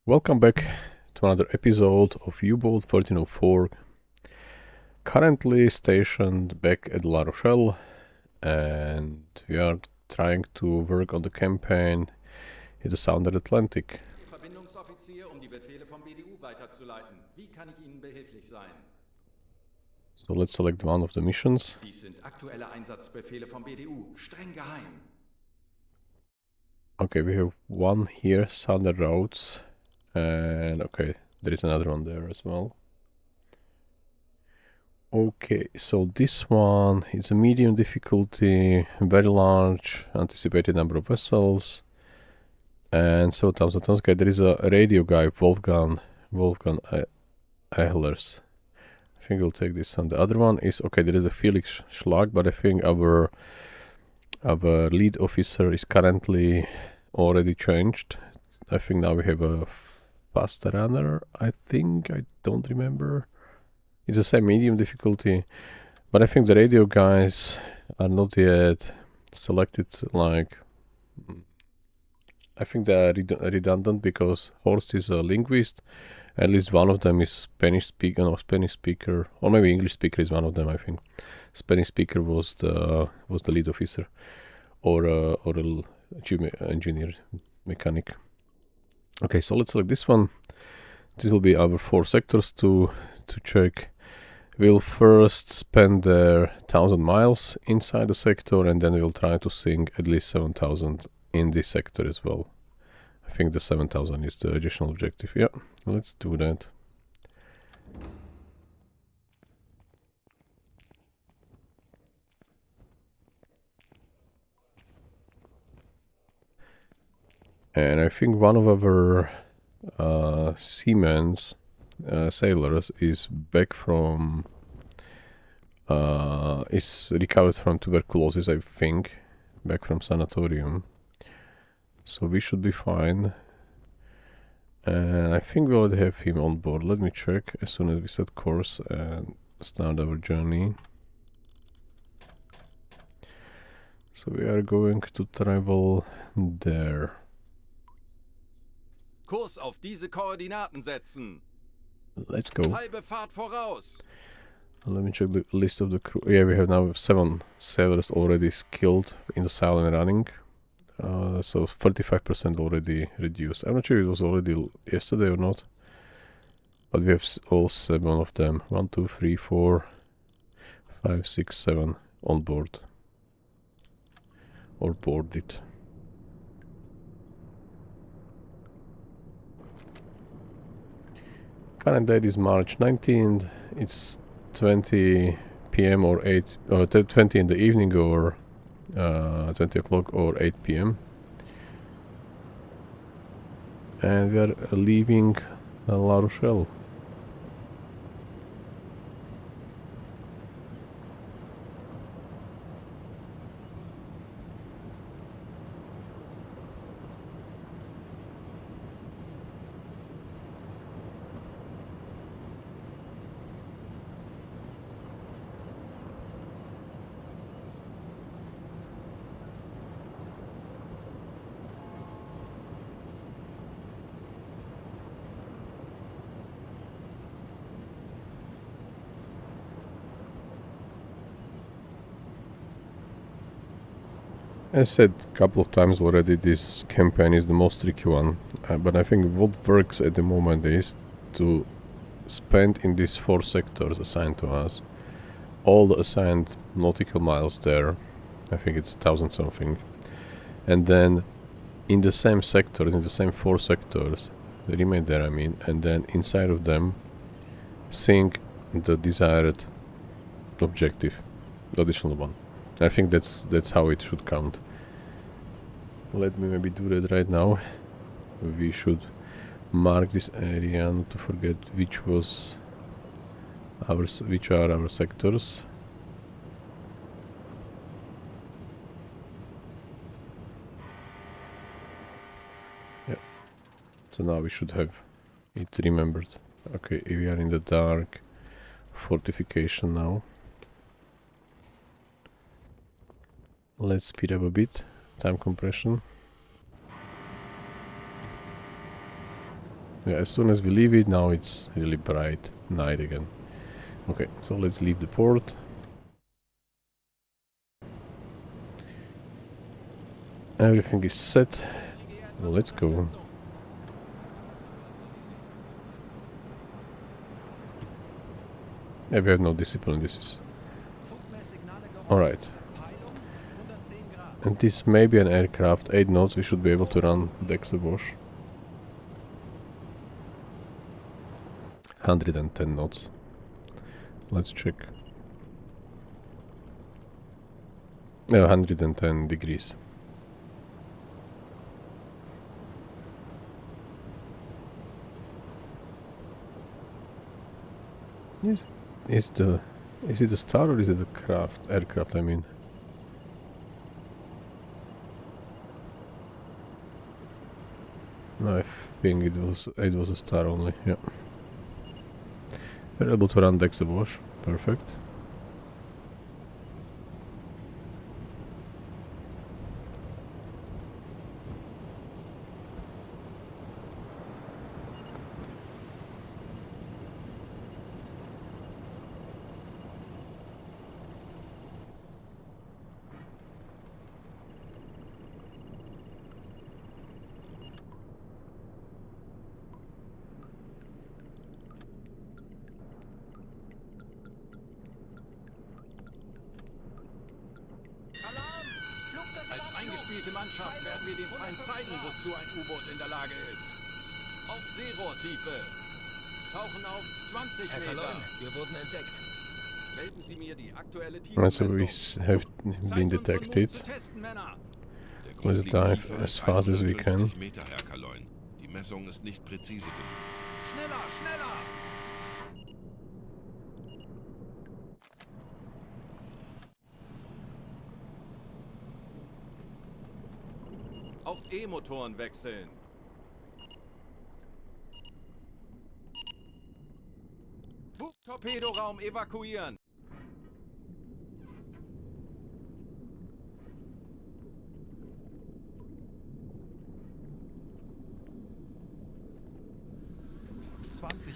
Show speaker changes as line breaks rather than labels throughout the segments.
Welcome back to another episode of Uboat 1404. Currently stationed back at La Rochelle, and we are trying to work on the campaign in the Southern Atlantic.
Verbindungsoffizier, die Befehle vom BDU weiterzuleiten. Wie kann ich Ihnen behilflich sein?
So let's select one of the missions.
Dies sind aktuelle Einsatzbefehle vom BDU, streng geheim.
Okay, we have one here, Southern Roads, and okay, there is another one there as well. Okay, so this one is a medium difficulty, very large anticipated number of vessels, and 7,000 tons. Okay, there is a radio guy, Wolfgang Ehlers. I think we'll take this one. The other one is, okay, there is a Felix Schlag, but I think our lead officer is currently already changed. I think now we have a fast runner, I think. I don't remember. It's the same medium difficulty, but I think the radio guys are not yet selected. Like, I think they are redundant because Horst is a linguist. At least one of them is Spanish speaker, or maybe English speaker is one of them. I think Spanish speaker was the lead officer, or a chief engineer, mechanic. Okay, so let's select this one. This will be our 4 sectors to check. We'll first spend 1,000 miles inside the sector, and then we'll try to sink at least 7,000 in this sector as well. I think the 7,000 is the additional objective. Yeah, let's do that. And I think one of our seamen's sailors is back from is recovered from tuberculosis, I think, back from sanatorium, so we should be fine. And I think we already have him on board. Let me check as soon as we set course and start our journey. So we are going to travel there.
Kurs auf diese Koordinaten setzen.
Let's go.
Halbe Fahrt voraus.
Let me check the list of the crew. Yeah, we have now 7 sailors already skilled in the sail and running. So 35% already reduced. I'm not sure it was already yesterday or not. But we have all 7 of them. 1, 2, 3, 4, 5, 6, 7 on board. Or boarded. Current date is March 19th. It's 20 p.m. or 20 in the evening, or 20 o'clock or 8 p.m. And we are leaving La Rochelle. As said a couple of times already, this campaign is the most tricky one, but I think what works at the moment is to spend in these 4 sectors assigned to us all the assigned nautical miles there. I think it's 1,000 something, and then in the same sectors, in the same 4 sectors, remain there, I mean, and then inside of them sink the desired objective, the additional one. I think that's how it should count. Let me maybe do that right now. We should mark this area, not to forget which are our sectors. Yeah. So now we should have it remembered. Okay, we are in the dark fortification now. Let's speed up a bit. Time compression. Yeah, as soon as we leave it, now it's really bright night again. Okay, so let's leave the port. Everything is set. Well, let's go. Yeah, we have no discipline, this is... Alright. And this may be an aircraft, 8 knots, we should be able to run decks awash. 110 knots. Let's check. No, 110 degrees. Is it a star or is it a aircraft, I mean? No, I think it was a star only, yeah. We're able to run decks awash, perfect.
Mannschaft werden wir dem Feind zeigen, wozu ein U-Boot in der Lage ist. Auf Seerohrtiefe. Tauchen auf 20
Herr
Meter.
Calanda, wir wurden entdeckt.
Melden Sie mir die aktuelle
So
Tiefenmessung.
we have been detected. Let's dive as fast as we can.
Meter, Herr Calanda. Die Messung ist nicht präzise genug.
Schneller, schneller! Auf E-Motoren wechseln. Torpedoraum evakuieren.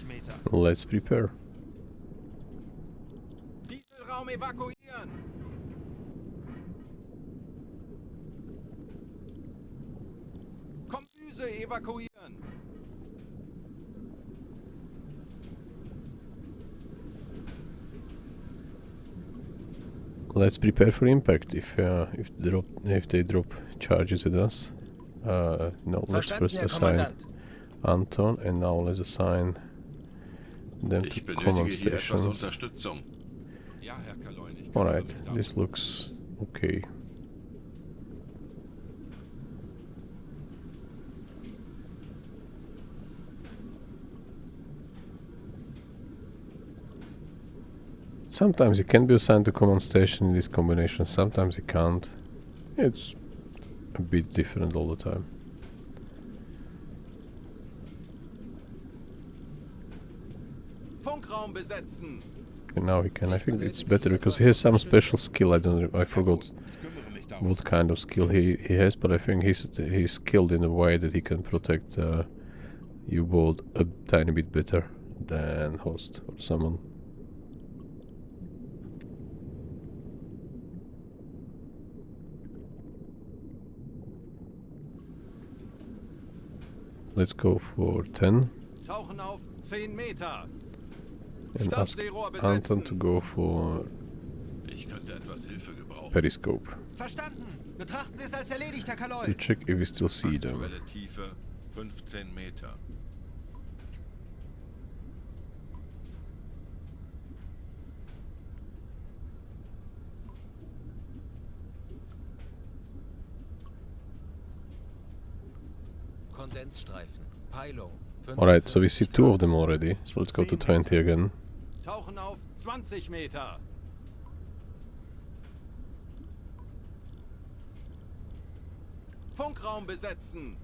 Meter.
Let's prepare.
Dieselraum evakuieren. Kombüse evakuieren.
Let's prepare for impact if they drop charges at us. No, let's first assign Anton, and now let's assign them to command stations. Alright, this looks okay. Sometimes it can be assigned to command station in this combination, sometimes it can't. It's a bit different all the time.
Funkraum besetzen.
And now he can. I think it's better because he has some special skill. I forgot what kind of skill he has, but I think he's skilled in a way that he can protect U-boat a tiny bit better than host or someone. Let's go for 10.
Tauchen auf 10 Meter.
And ask Anton to go for periscope.
Verstanden. Betrachten Sie es als erledigt, Herr Calanda.
To check if we still see them.
Aktuelle Tiefe 15 Meter.
Kondensstreifen. Peilung.
Alright, so we see 2 of them already. So let's go to 20 again.
Tauchen auf 20 Meter. Funkraum besetzen.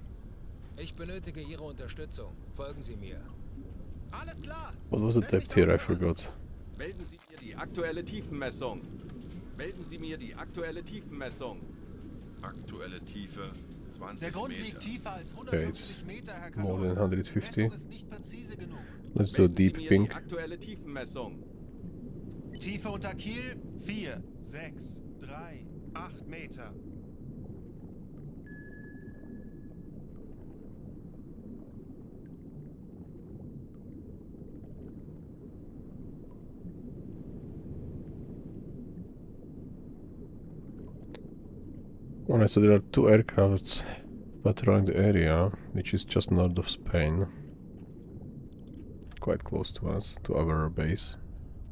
Ich benötige Ihre Unterstützung. Folgen Sie mir.
Alles klar.
What was the depth here? I forgot.
Melden Sie mir die aktuelle Tiefenmessung. Melden Sie mir die aktuelle Tiefenmessung.
Aktuelle Tiefe 120
Grund liegt
Meter.
tiefer als
Okay, it's
150 Meter, Herr
more than
Kalon. Die
150.
Messung ist nicht präzise genug.
Let's do a
Melden Sie
deep
mir
pink.
die aktuelle Tiefenmessung.
Tiefe unter Kiel 4, 6, 3, 8 Meter.
Alright, so there are 2 aircrafts patrolling the area, which is just north of Spain. Quite close to us, to our base.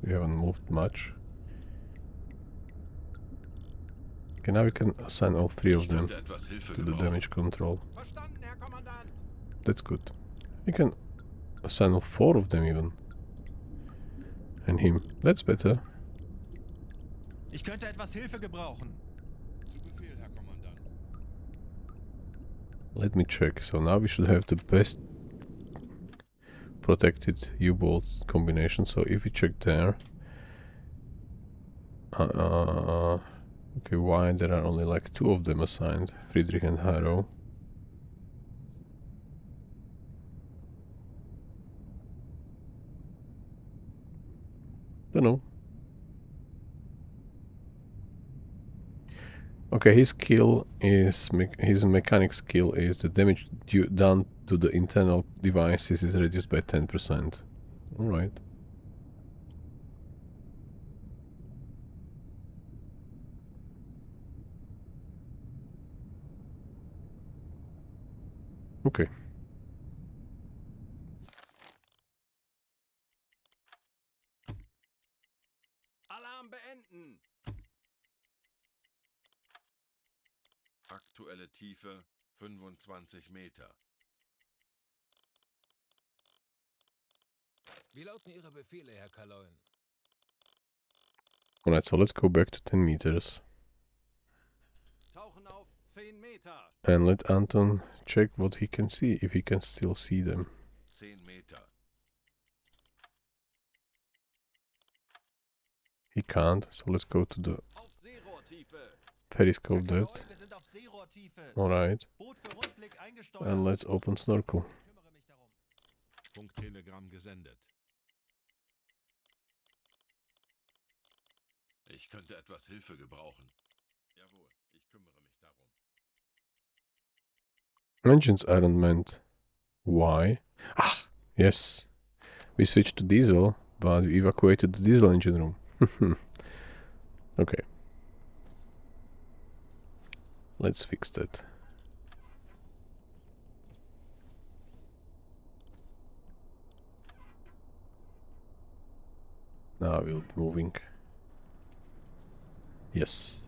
We haven't moved much. Okay, now we can assign all 3 of
Ich
them
könnte etwas Hilfe
to the
gebrauchen.
damage control.
Verstanden, Herr Kommandant.
That's good. We can assign all 4 of them even. And him. That's better.
Ich könnte etwas Hilfe gebrauchen.
Zu Befehl, Herr Kommandant.
Let me check. So now we should have the best protected U-boat combination. So if we check there, okay, why there are only like 2 of them assigned, Friedrich and Harrow. Don't know. Okay, his skill is his mechanic skill is the damage done to the internal devices is reduced by 10%. All right. Okay.
Alarm beenden.
Aktuelle Tiefe 25 Meter.
Wie lauten Ihre Befehle, Herr Kalon?
Alright, so let's go back to 10 meters.
Tauchen auf 10 Meter.
And let Anton check what he can see, if he can still see them.
10 Meter.
He can't, so let's go to the
Auf Seerohrtiefe.
periscope
Herr
that.
Kalon, wir sind auf Seerohrtiefe.
Alright,
Boot für Rundblick eingesteuert.
and let's open snorkel.
Ich kümmere mich darum.
Funktelegramm gesendet. Ich könnte etwas Hilfe gebrauchen. Jawohl, ich kümmere mich darum.
Engines aren't meant. Why? Ah, yes. We switched to diesel, but we evacuated the diesel engine room. Okay. Let's fix that. Now we'll be moving. Yes.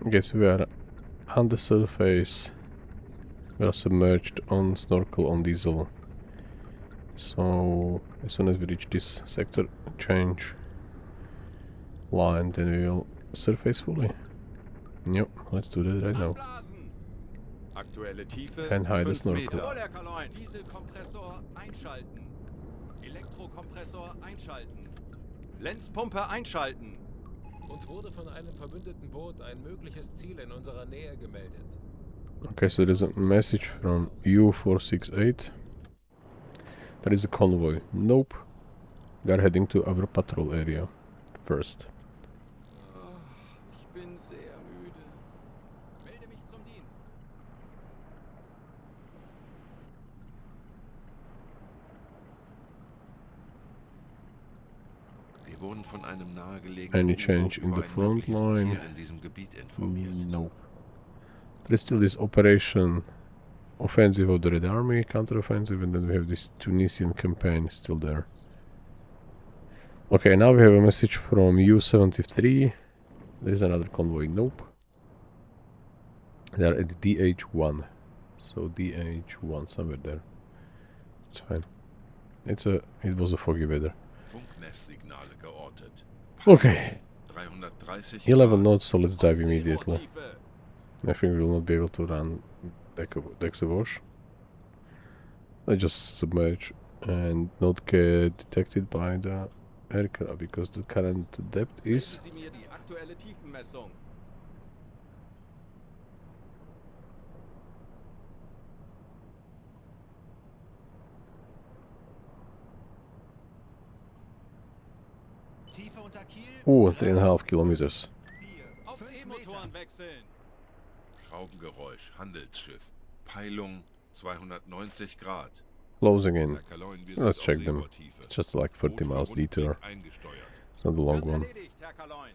Okay, so we are on the surface. We are submerged on snorkel on diesel. So as soon as we reach this sector change line, then we will surface fully. Yep, let's do that right now.
Anblasen. Aktuelle Tiefe
And hide the
5
snorkel.
Meter. Jawohl, Herr Kalon. Dieselkompressor einschalten. Elektrokompressor einschalten. Lenzpumpe einschalten.
Uns wurde von einem verbündeten Boot ein mögliches Ziel in unserer Nähe gemeldet.
Okay, so there's a message from U468. There is a convoy. Nope. They're heading to our patrol area first.
Ich bin sehr müde. Melde mich zum Dienst.
Wir wurden von einem nahegelegenen
Any
U-Boot
change in
über
the
ein
front
mögliches
line?
Ziel in diesem Gebiet informiert.
Nope. There's still this operation offensive of the Red Army, counter-offensive, and then we have this Tunisian campaign still there. Okay, now we have a message from U73. There is another convoy. Nope. They are at DH1. So DH1, somewhere there. It's fine. It was a foggy weather.
Funkmesssignale geortet.
Okay.
330
11
Grad.
knots, so let's dive immediately.
Seerohrtiefe.
I think we will not be able to run decks of wash. Let's just submerge and not get detected by the aircraft because the current depth
Geben
is
Sie mir die aktuelle Tiefenmessung.
Tiefe unter Kiel.
3.5 kilometers.
4,
Auf
5
E-Motoren
Meter.
wechseln.
Schraubengeräusch. Handelsschiff. Peilung 290 Grad.
Closing in.
Herr Kaloin, wir sind
Let's
auf
check them.
Seerohrtiefe.
It's just like 30
Boot für
miles
Rundblick
detour.
eingesteuert.
It's not a long
Wird
one.
erledigt, Herr Kaloin.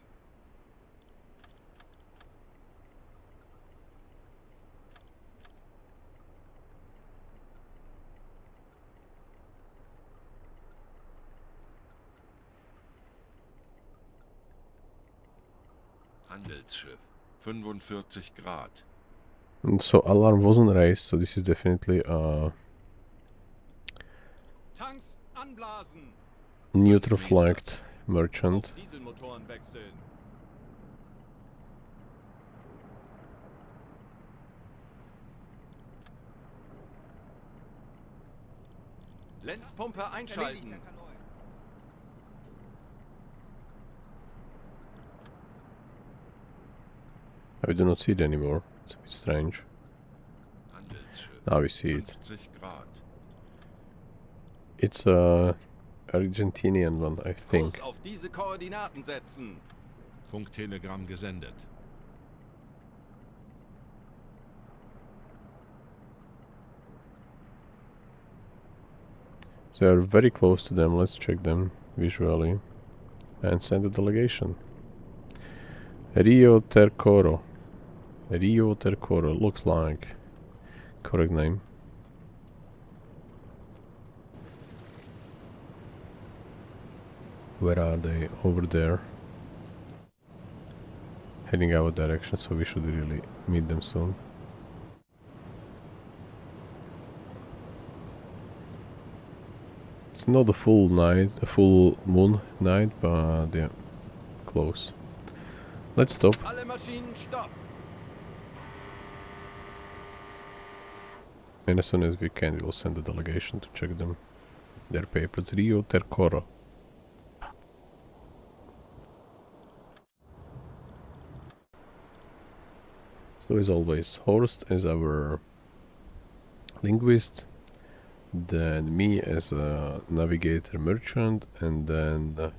Handelsschiff. 45 Grad.
And so alarm wasn't raised, so this is definitely a
Tanks anblasen.
neutral flagged merchant.
Auf Dieselmotoren wechseln. Lenzpumpe
Erledigt,
einschalten.
Herr Kaloy.
We do not see it anymore. It's a bit strange.
Handelsschiff.
Now we see it.
50 Grad.
It's a Argentinian one, I think.
Kurs auf diese Koordinaten setzen.
Funktelegramm gesendet.
So we are very close to them. Let's check them visually and send a delegation. Rio Tercero. Rio Tercero looks like correct name. Where are they? Over there. Heading our direction, so we should really meet them soon. It's not a full night, a full moon night, but yeah, close. Let's stop.
Alle Maschinen stopp.
And as soon as we can, we will send a delegation to check them. Their papers. Rio Tercero. So as always, Horst as our linguist, then me as a navigator merchant, and then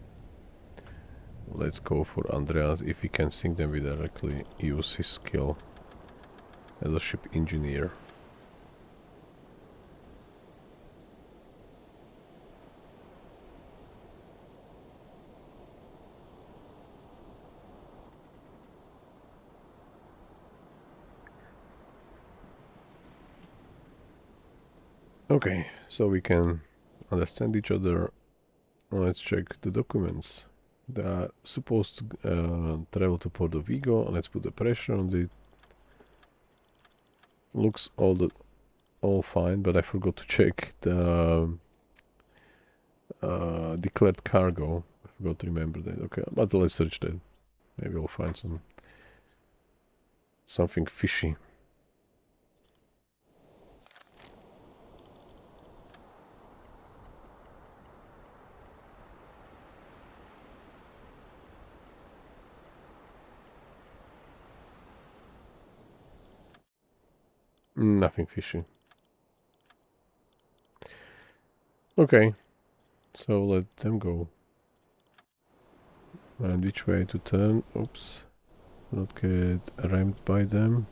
let's go for Andreas. If he can sync them, we directly use his skill as a ship engineer. Okay, so we can understand each other. Let's check the documents. They are supposed to travel to Porto Vigo. Let's put the pressure on it. Looks all fine, but I forgot to check the declared cargo. I forgot to remember that. Okay, but let's search that. Maybe we'll find something fishy. Nothing fishy. Okay, so let them go. And which way to turn? Oops. Not get rammed by them.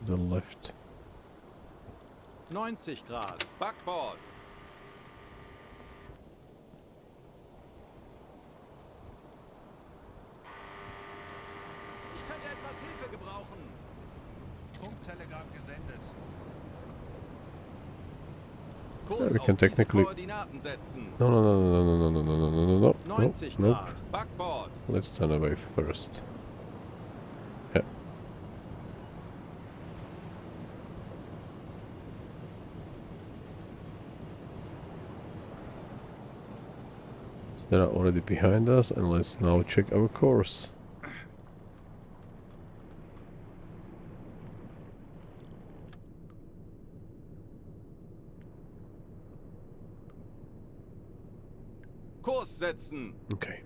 The left.
90 Grad. Backbord. Ich könnte etwas Hilfe gebrauchen.
Funktelegramm gesendet.
Kurs
we
auf
can
diese
technically-
Koordinaten setzen.
No, no, no, no, no, no, no, no, no, no, no, no.
90
Nope.
Grad. Backbord.
Let's turn away first. Yeah. So they are already behind us, and let's now check our course.
Kurs setzen.
Okay.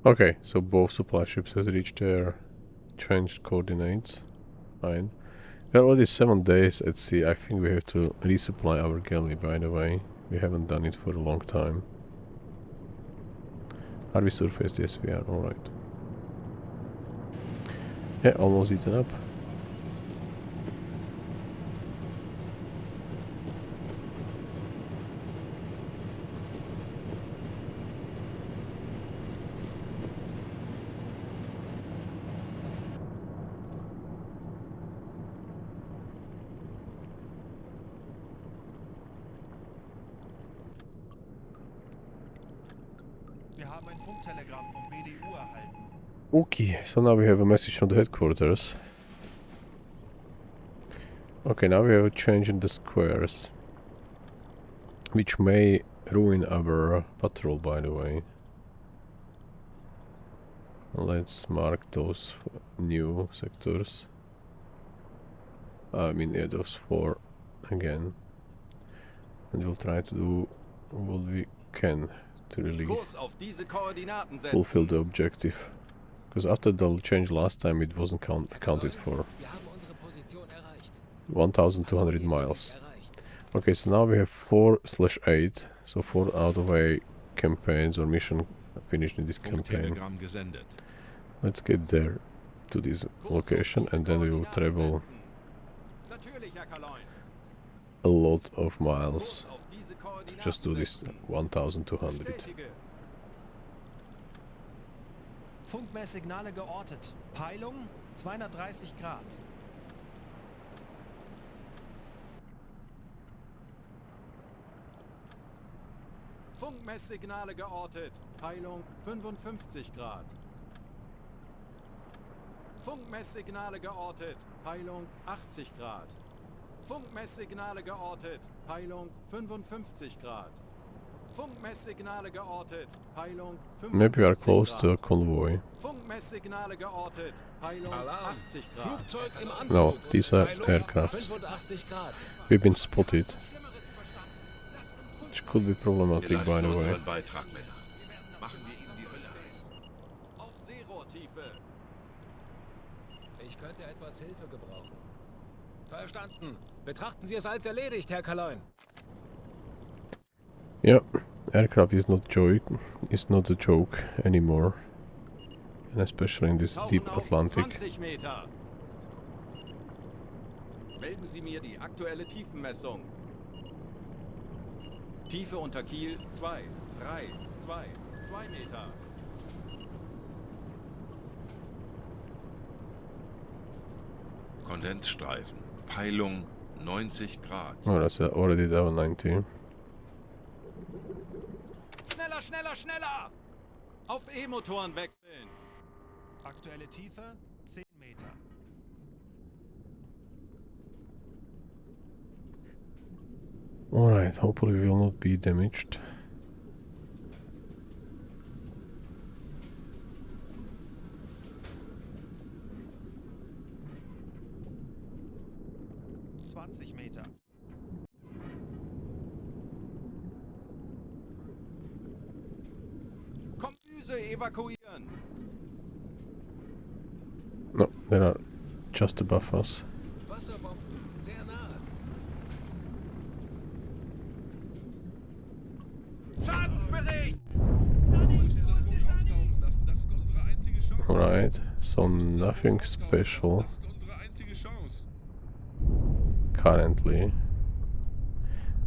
Okay, so both supply ships has reached their changed coordinates. Fine. We're already 7 days at sea. I think we have to resupply our galley, by the way. We haven't done it for a long time. Are we surfaced? Yes, we are. Alright. Yeah, almost eaten up.
Wir haben ein Funktelegramm vom BDU erhalten.
Okay, so now we have a message from the headquarters. Okay, now we have a change in the squares, which may ruin our patrol, by the way. Let's mark those new sectors. I mean, yeah, those 4 again. And we'll try to do what we can to really
Kurs auf diese Koordinaten setzen.
fulfill the objective. Because after the change last time, it wasn't accounted for.
Wir haben unsere Position erreicht.
1,200
Ihr
miles.
Ziel erreicht.
Okay, so now we have 4/8, so 4 out of 8 campaigns or mission finished in this campaign.
Funktelegramm gesendet.
Let's get there to this location, and then we will travel
Natürlich, Herr Calanda.
a lot of miles
Kurs auf diese Koordinaten
just to this
setzen.
1,200.
Bestätige.
Funkmesssignale geortet. Peilung 230 Grad.
Funkmesssignale geortet. Peilung 55 Grad. Funkmesssignale geortet. Peilung 80 Grad. Funkmesssignale geortet. Peilung 55 Grad. Funkmesssignale geortet. Peilung 75
Maybe we are close
Grad.
to a convoy.
Funkmesssignale geortet. Peilung
Alarm.
80 Grad.
Flugzeug im Anflug.
No, these are
Peilung
aircrafts.
85 Grad.
We've been spotted, which could be
Wir
problematic, by
leisten
the way.
unseren Beitrag, Männer. Machen wir ihnen die Hölle heiß.
Auf Seerohrtiefe.
Ich könnte etwas Hilfe gebrauchen. Verstanden. Betrachten Sie es als erledigt, Herr Calanda.
Yeah, aircraft is not a joke anymore, and especially in this deep
Tauchen auf
Atlantic.
20 Meter. Melden Sie mir die aktuelle Tiefenmessung. Tiefe unter Kiel 2, 3, 2, 2 Meter.
Kondensstreifen. Peilung 90 Grad.
Oh, that's already down 90.
Schneller, schneller, schneller! Auf E-Motoren wechseln.
Aktuelle Tiefe 10 Meter.
Alright, hopefully we will not be damaged.
Meter.
Kombüse evakuieren.
No, they are just above us.
Wasserbomben, sehr nahe.
Schadensbericht!
Das Boot auftauchen lassen. Das ist unsere
Right, so nothing special
Das ist unsere einzige Chance.
currently.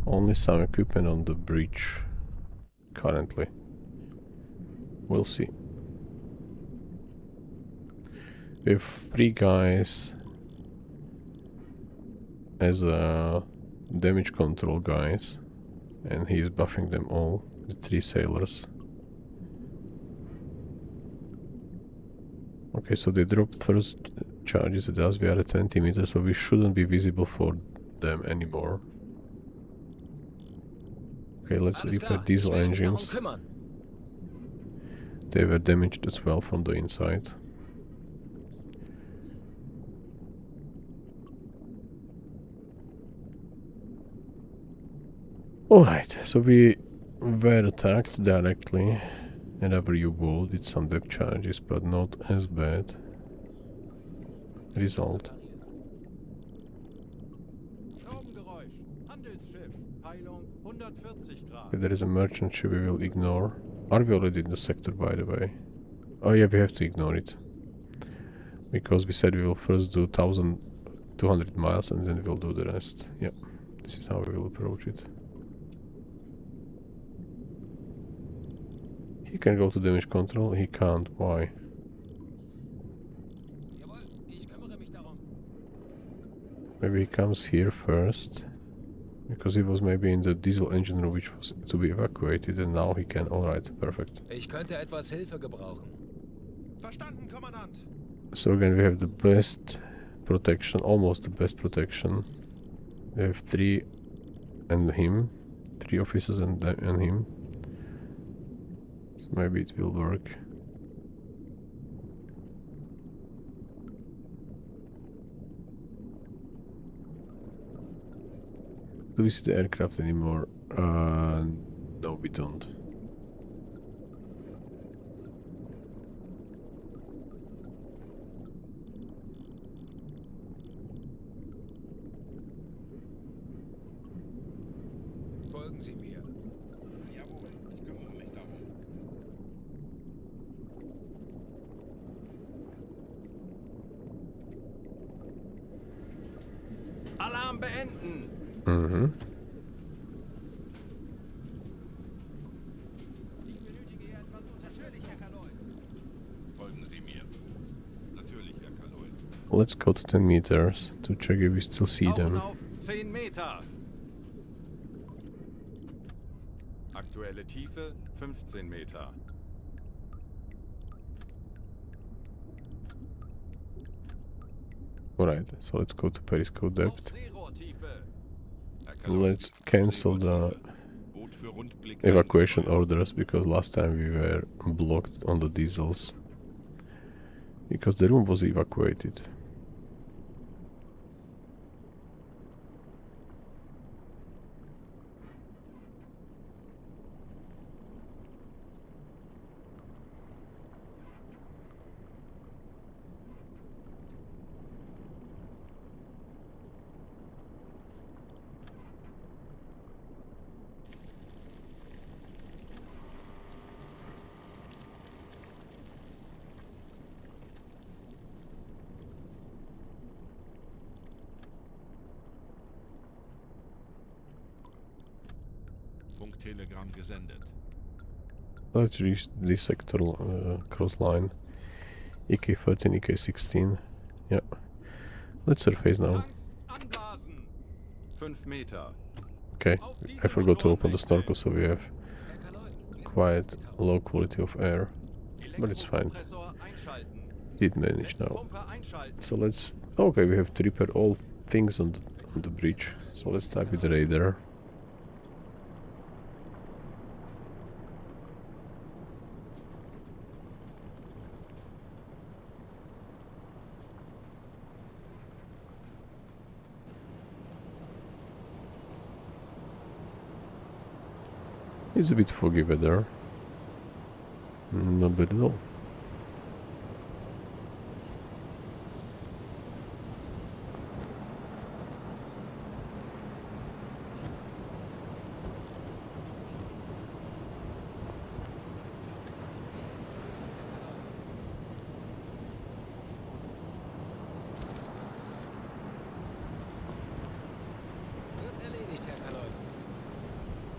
Only some equipment on the bridge currently. We'll see. We have 3 guys as damage control guys, and he's buffing them all, the 3 sailors. Okay, so they dropped first charges at us. We are at 20 meters, so we shouldn't be visible for them anymore. Okay, let's
Alles
repair
klar, ich
diesel
werde mich darum
engines.
kümmern.
They were damaged as well from the inside. Alright, so we were attacked directly and our U-boat did some depth charges, but not as bad. Result.
Schraubengeräusch. Handelsschiff. Peilung 140 Grad.
Okay, there is a merchant ship we will ignore. Are we already in the sector, by the way? Oh yeah, we have to ignore it. Because we said we will first do 1200 miles and then we'll do the rest. Yep, this is how we will approach it. He can go to damage control, he can't. Why?
Jawohl, ich kümmere mich darum.
Maybe he comes here first. Because he was maybe in the diesel engine room which was to be evacuated, and now he can. Alright, perfect.
Ich könnte etwas Hilfe gebrauchen.
Verstanden, Kommandant.
So again we have the best protection, almost the best protection. We have 3 and him. 3 officers and him. So maybe it will work. Do we see the aircraft anymore? No, we don't.
Folgen Sie mir.
Jawohl, ich kümmere mich darum.
Alarm beenden.
Mhm.
Ich benötige hier etwas natürlich, Herr Kaloi.
Folgen Sie mir. Natürlich, Herr Kaloi.
Let's go to 10 meters to check if we still see
Tauchen
them.
auf 10 Meter. Aktuelle Tiefe 15 Meter.
Alright, so let's go to periscope
Auf
depth.
Seerohrtiefe.
Herr Kaloi,
Let's cancel the
Boot für Rundblick
evacuation
eingesteuert.
orders because last time we were blocked on the diesels. Because the room was evacuated.
Funktelegramm gesendet.
Let's reach this sector cross line. EK13, EK16. Yeah. Let's surface now.
Tanks anblasen. 5 Meter.
Okay, I forgot to open the snorkel, so we have
Herr Kaloi, wir sind
quite
aufgetaucht.
low quality of air. But it's fine.
Elektrokompressor einschalten.
Did manage now.
Netzpumpe einschalten.
So let's... Okay, we have to repair all things on the bridge. So let's start with the radar. It's a bit foggy weather. Not bad at all.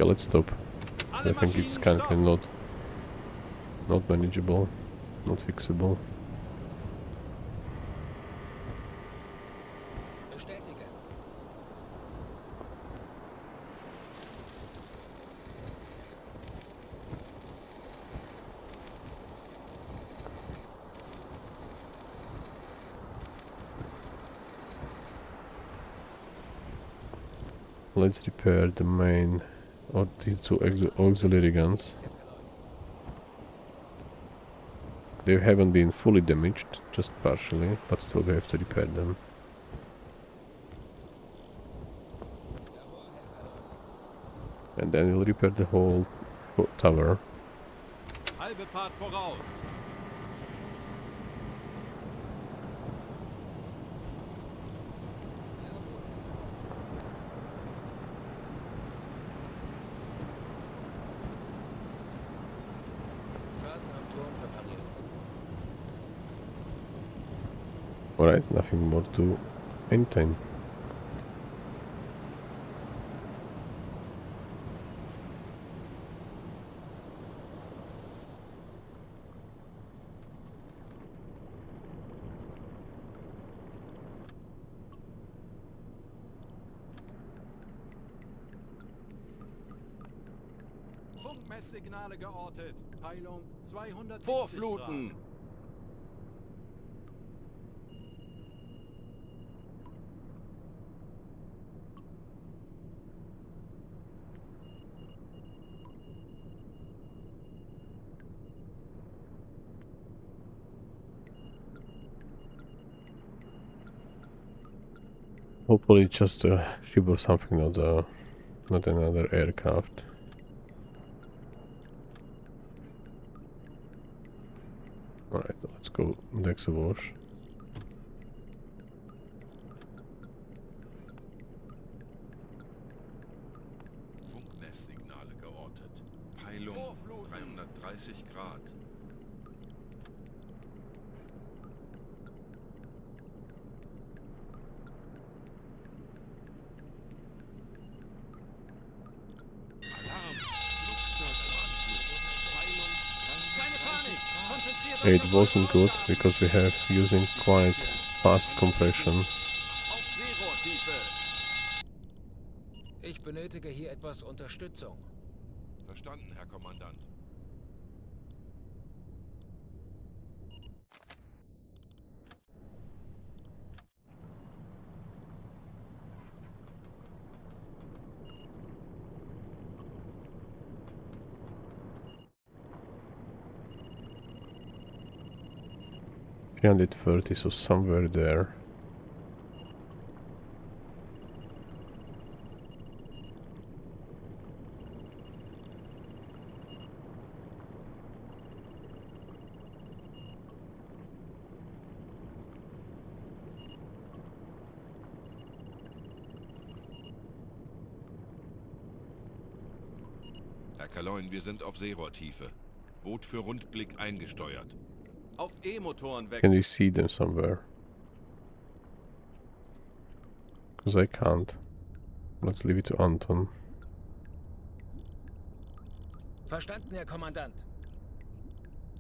Okay, let's stop.
Alle
I think it's
Maschinen
kind
stopp!
of not manageable, not fixable.
Bestätige.
Let's repair the main or these two auxiliary guns. They haven't been fully damaged, just partially, but still we have to repair them. And then we'll repair the whole tower.
Halbe Fahrt voraus.
Schaden am Turm repariert.
Alright, nothing more to maintain.
Funkmesssignale geortet. Peilung 270
Vorfluten!
Grad.
Hopefully it's just a ship or something, not another aircraft. Alright, let's go next wash.
Funkmesssignale geortet. Peilung
Vorfluten!
330 Grad. Alarm! Flugzeug im Anflug. Peilung
Keine Panik! Konzentriert
It
euch auf
wasn't
eure
good
Ausgaben.
because we have using quite fast compression.
Auf Seerohrtiefe.
Ich benötige hier etwas Unterstützung.
Verstanden, Herr Kommandant.
$330, so somewhere there.
Herr Calanda, wir sind auf Seerohrtiefe. Boot für Rundblick eingesteuert.
Auf E-Motoren
Can we
wechseln.
see them somewhere? Because I can't. Let's leave it to Anton.
Verstanden, Herr Kommandant.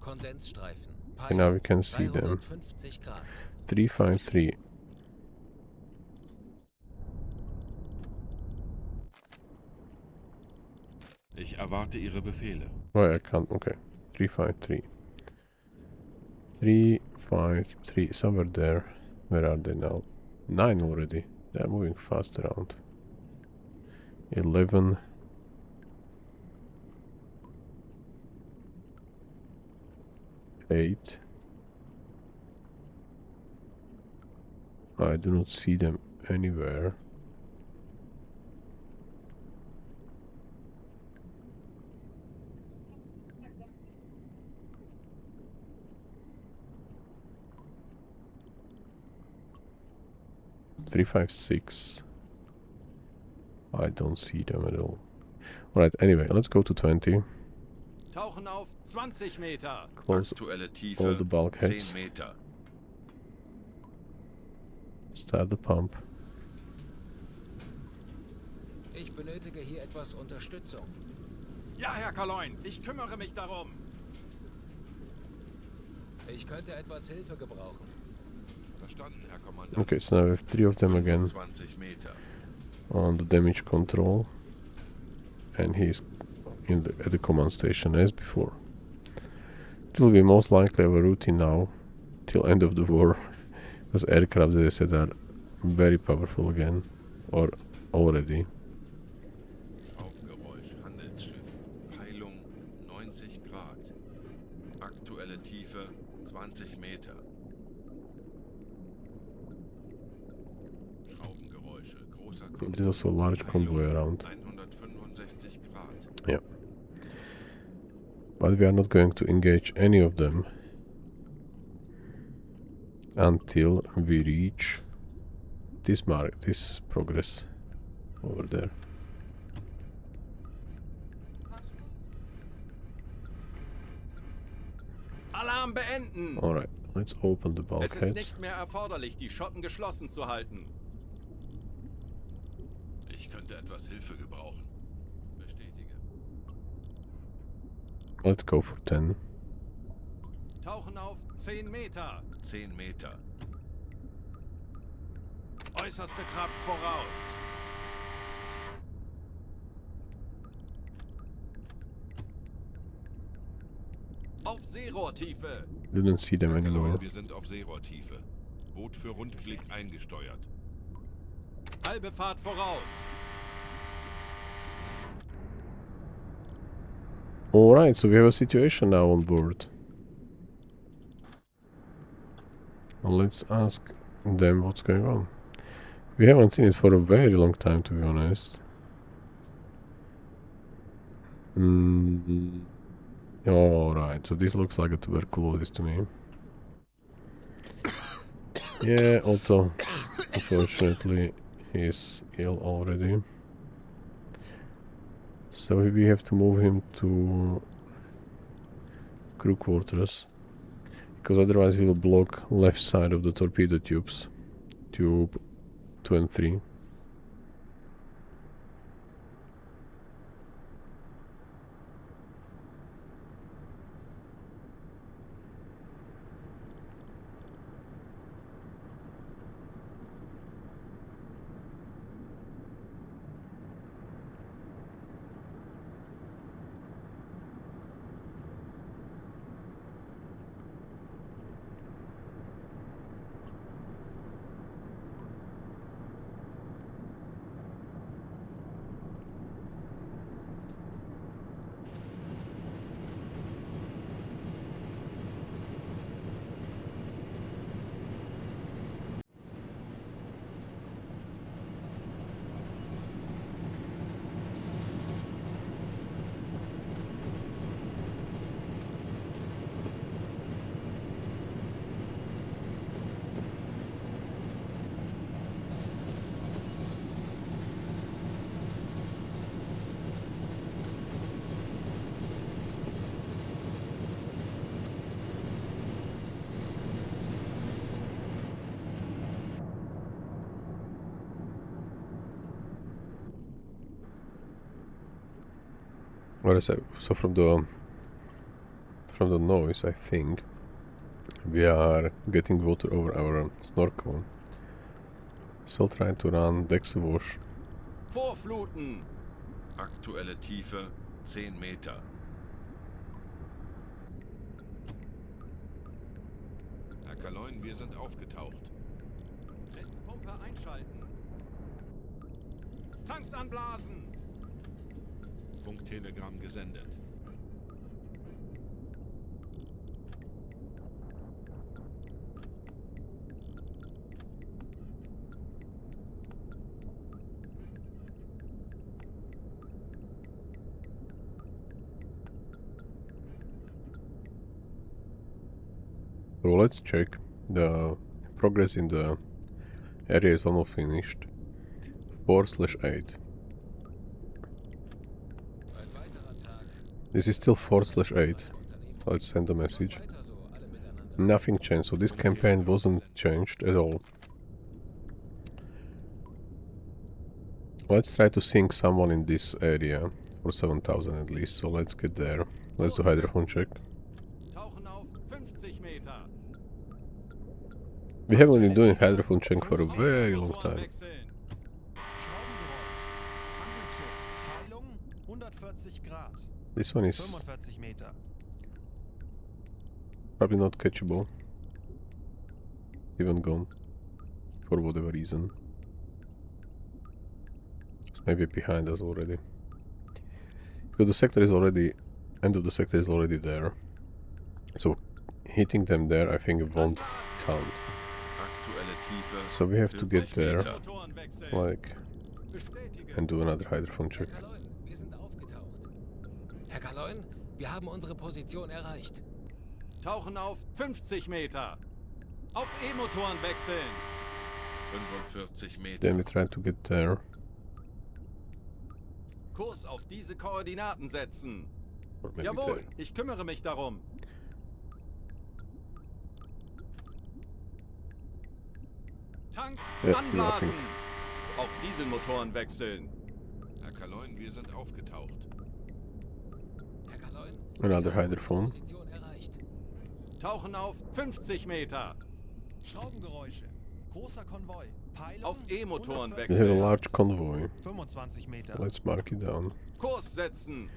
Kondensstreifen.
Okay, now we can see them.
350 Grad.
353.
Ich erwarte Ihre Befehle.
Oh, I can't. Okay. 353. 353. Somewhere there. Where are they now? 9 already. They're moving fast around. 11. 8. I do not see them anywhere. Three, 5, 6. I don't see them at all. Alright, anyway, let's go to 20.
Tauchen auf 20 Meter.
Close
Aktuelle
all
Tiefe
the bulkheads.
10 Meter.
Start the pump.
Ich benötige hier etwas Unterstützung.
Ja, Herr Calanda, ich kümmere mich darum.
Ich könnte etwas Hilfe gebrauchen.
Verstanden, Herr Kommandant.
Okay, so now we have 3 of them again
20 Meter.
on the damage control. And he's at the command station as before. It will be most likely our routine now, till end of the war. Because aircraft, as I said, are very powerful again. Or already.
Schraubengeräusch, Handelsschiff. Peilung 90 Grad. Aktuelle Tiefe 20 Meter. Schraubengeräusche, großer
There's also a large convoy around.
165 Grad.
Yeah. But we are not going to engage any of them until we reach this this progress over there.
Alarm beenden!
Alright, let's open the
Es ist
bulkheads.
nicht mehr erforderlich, die Schotten geschlossen zu halten.
Ich könnte etwas Hilfe gebrauchen. Bestätige.
Let's go for 10.
Tauchen auf 10 Meter.
10 Meter.
Äußerste Kraft voraus. Auf Seerohrtiefe.
Didn't see them
Herr
anymore.
Calanda, wir sind auf Seerohrtiefe. Boot für Rundblick eingesteuert.
Halbe Fahrt voraus.
Alright, so we have a situation now on board. Well, let's ask them what's going on. We haven't seen it for a very long time, to be honest. Alright, so this looks like a tuberculosis to me. Yeah, Otto, unfortunately, he's ill already. So we have to move him to crew quarters, because otherwise he will block left side of the torpedo tubes, tube 2 and 3. What is that? So from the noise, I think we are getting water over our snorkel. So try to run Dexawash.
Vorfluten.
Aktuelle Tiefe 10 Meter. Herr Calanda, wir sind aufgetaucht.
Blitzpumpe einschalten. Tanks anblasen.
Funktelegramm gesendet.
So let's check. The progress in the area is almost finished. 4/8.
Ein weiterer Tag.
This is still 4/8. Let's send a message.
Weiter so, alle miteinander.
Nothing changed, so this campaign wasn't changed at all. Let's try to sink someone in this area for 7,000 at least. So let's get there. Let's do hydrophone check.
Tauchen auf 50 Meter.
We haven't been doing hydrophone check for a very long
Motoren
time.
wechseln.
Schraubengeräusch. Handelschiff. Peilung 140 Grad.
This one is
45 Meter.
probably not catchable. Even gone. For whatever reason. It's maybe behind us already. Because the sector is already... End of the sector is already there. So hitting them there I think it won't count.
Aktuelle Tiefe
So we have to get
40
there,
Meter.
Motoren wechseln.
like,
Bestätige.
and do another hydrophone check.
Herr Kaloin, wir sind aufgetaucht. Herr Kaloin, wir haben unsere Position erreicht.
Tauchen auf 50 Meter. Auf E-Motoren wechseln.
45 Meter.
Then we try to get there.
Kurs auf diese Koordinaten setzen.
Or maybe
Jawohl,
there.
ich kümmere mich darum. Tanks
Ja,
anblasen.
ja,
Auf Dieselmotoren wechseln.
Herr Kaloin, wir sind aufgetaucht.
Herr Kaloin,
Another
wir haben
hydrophone.
unsere Position erreicht.
Tauchen auf 50 Meter.
Schraubengeräusche. Großer Konvoi. Peilung
Auf E-Motoren
140
We have a
wechseln.
large convoy.
25 Meter.
Let's mark it down.
Kurs setzen.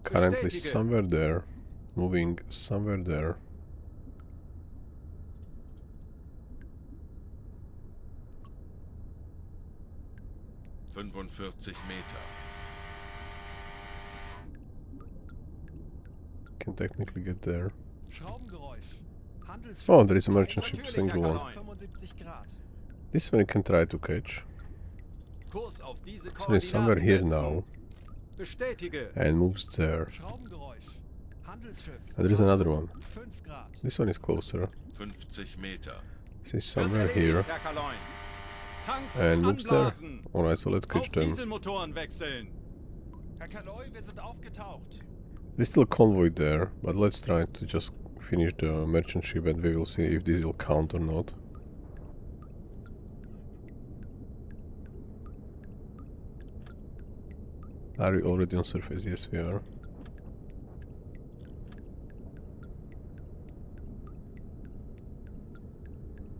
Currently
Bestätige.
somewhere there. Moving somewhere there.
...45 Meter.
Can technically get there.
Schraubengeräusch. Handelsschiff.
Oh, there is a merchant ship,
Natürlich,
single
Herr
one.
Kaloin.
75 Grad.
This one you can try to catch.
Kurs auf diese
So it's somewhere
Koordinaten
here
setzen.
now.
Bestätige.
And moves there.
Schraubengeräusch. Handelsschiff.
And there is another one.
5 Grad.
This one is closer.
50 Meter.
This is somewhere here.
Herr Kaloin. Tanks
And moves there.
anblasen.
Alright, so let's
Auf
catch them.
Dieselmotoren wechseln.
Herr Kaloi, wir sind aufgetaucht.
There's still a convoy there, but let's try to just finish the merchant ship and we will see if this will count or not. Are we already on surface? Yes, we are.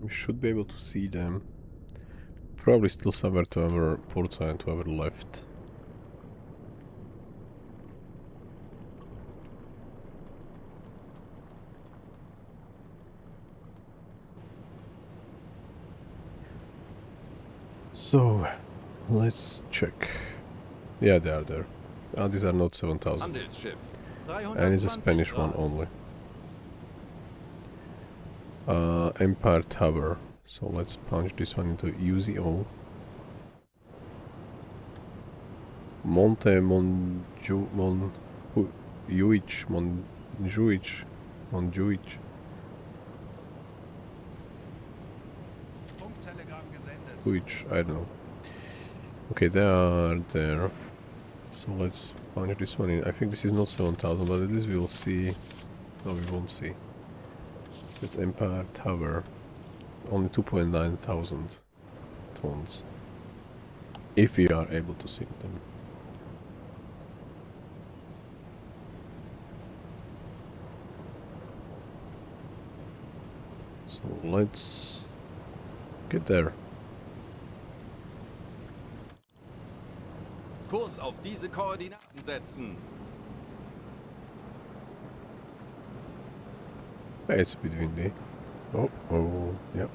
We should be able to see them. Probably still somewhere to our port side, to our left. So, let's check. Yeah, they are there. Ah, these are not 7,000.
Handelsschiff.
And it's a
320
Spanish one
Grad.
only. Empire Tower. So let's punch this one into UZO. Monte Monjuich.
Funktelegramm gesendet.
Which I don't know. Okay, they are there. So let's punch this one in. I think this is not 7,000, but at least we'll see. No, we won't see. It's Empire Tower. Only 2.9 thousand tons. If we are able to sink them. So let's get there.
Kurs auf diese Koordinaten setzen.
Yeah, it's a bit windy. Oh, yeah.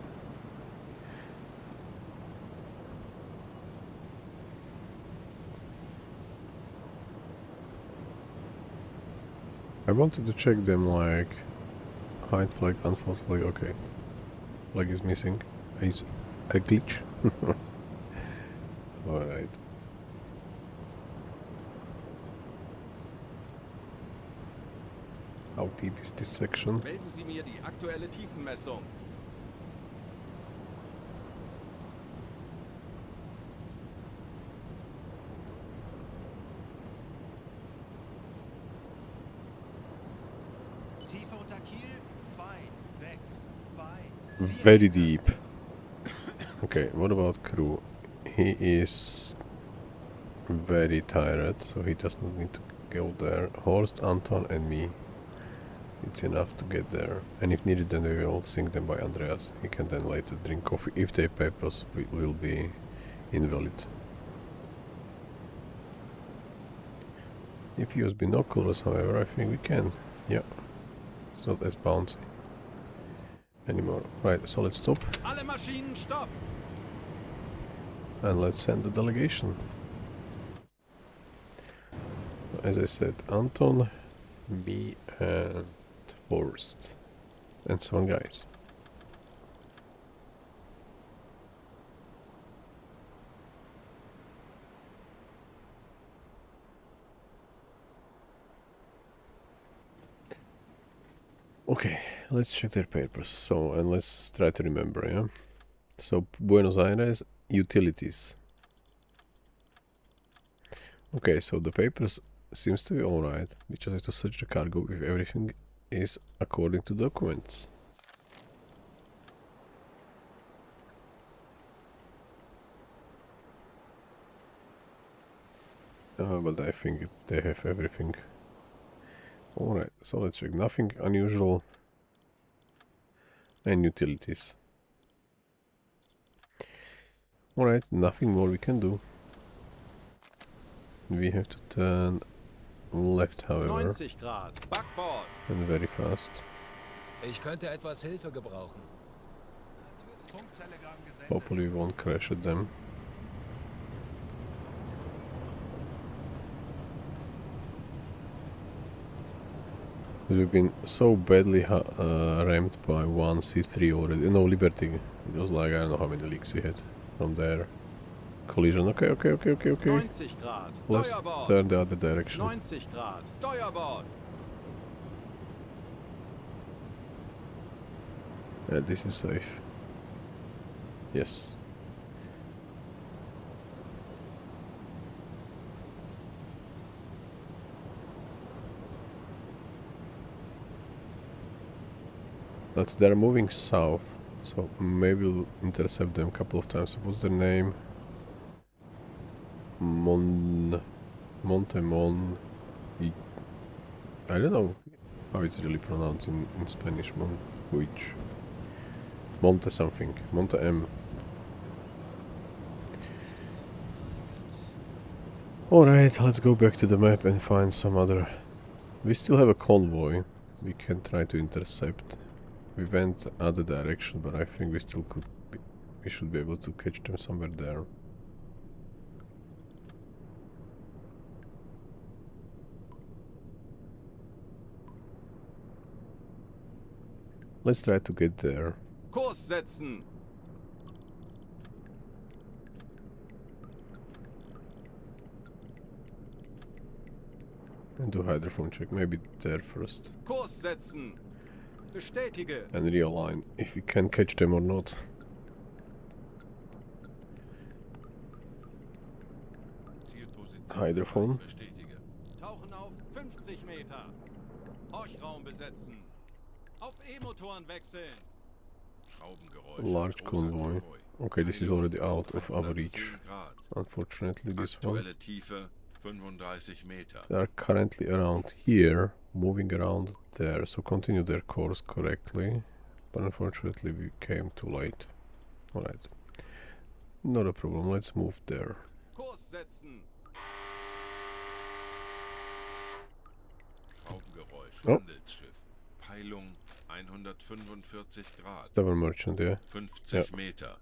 I wanted to check them like height flag, unfold flag. Okay, flag is missing. It's a glitch. All right. How deep is this section?
Melden Sie mir die aktuelle Tiefenmessung.
Tiefe unter Kiel 2, 6, 2, 4
Very
Meter.
deep. Okay, what about crew? He is very tired, so he does not need to go there. Horst, Anton and me. It's enough to get there. And if needed, then we will sink them by Andreas. He can then later drink coffee if their papers will be invalid. If you use binoculars, however, I think we can. Yeah. It's not as bouncy anymore. Right, so let's stop.
Alle Maschinen stopp!
And let's send the delegation. As I said, Anton, me and Horst. And some guys. Okay, let's check their papers. So, and let's try to remember, yeah? So, Buenos Aires, utilities. Okay, so the papers seems to be alright. We just have to search the cargo if everything is according to documents. But I think they have everything. Alright, so let's check. Nothing unusual. And utilities. Alright, nothing more we can do. We have to turn left, however.
90 Grad, Backbord.
And very fast.
Ich könnte etwas Hilfe gebrauchen.
Funktelegramm gesendet.
Hopefully we won't crash at them. We've been so badly rammed by one C3 already. No, Liberty. It was like, I don't know how many leaks we had from there. Collision. Okay.
90 Grad,
Let's
Steuerbord.
turn the other direction.
90 Grad, Steuerbord.
Yeah, this is safe. Yes. They're moving south, so maybe we'll intercept them a couple of times. What's their name? Monte Monjuich. I don't know how it's really pronounced in Spanish. Monjuich. Monte something. Monte M. Alright, let's go back to the map and find some other... We still have a convoy we can try to intercept. We went other direction, but I think we still could be, we should be able to catch them somewhere there. Let's try to get there.
Kurs setzen.
And do hydrophone check, maybe there first.
Kurs setzen. Bestätige.
And realign if we can catch them or not.
Zielposition
Hydrophone.
bestätige.
Tauchen auf 50 Meter. Horchraum besetzen. Auf E-Motoren wechseln.
Schraubengeräusch.
Large
Großer
convoy. Okay, this is already out of our
110
reach.
Grad.
Unfortunately, this one.
Aktuelle Tiefe 35 Meter.
They are currently around here, moving around there, so continue their course correctly. But unfortunately, we came too late. Alright. Not a problem, let's move there.
Kurs setzen.
Schraubengeräusch.
Oh.
Handelsschiff. Peilung 145 Grad.
Stubborn merchant, yeah.
50
Ja.
Meter.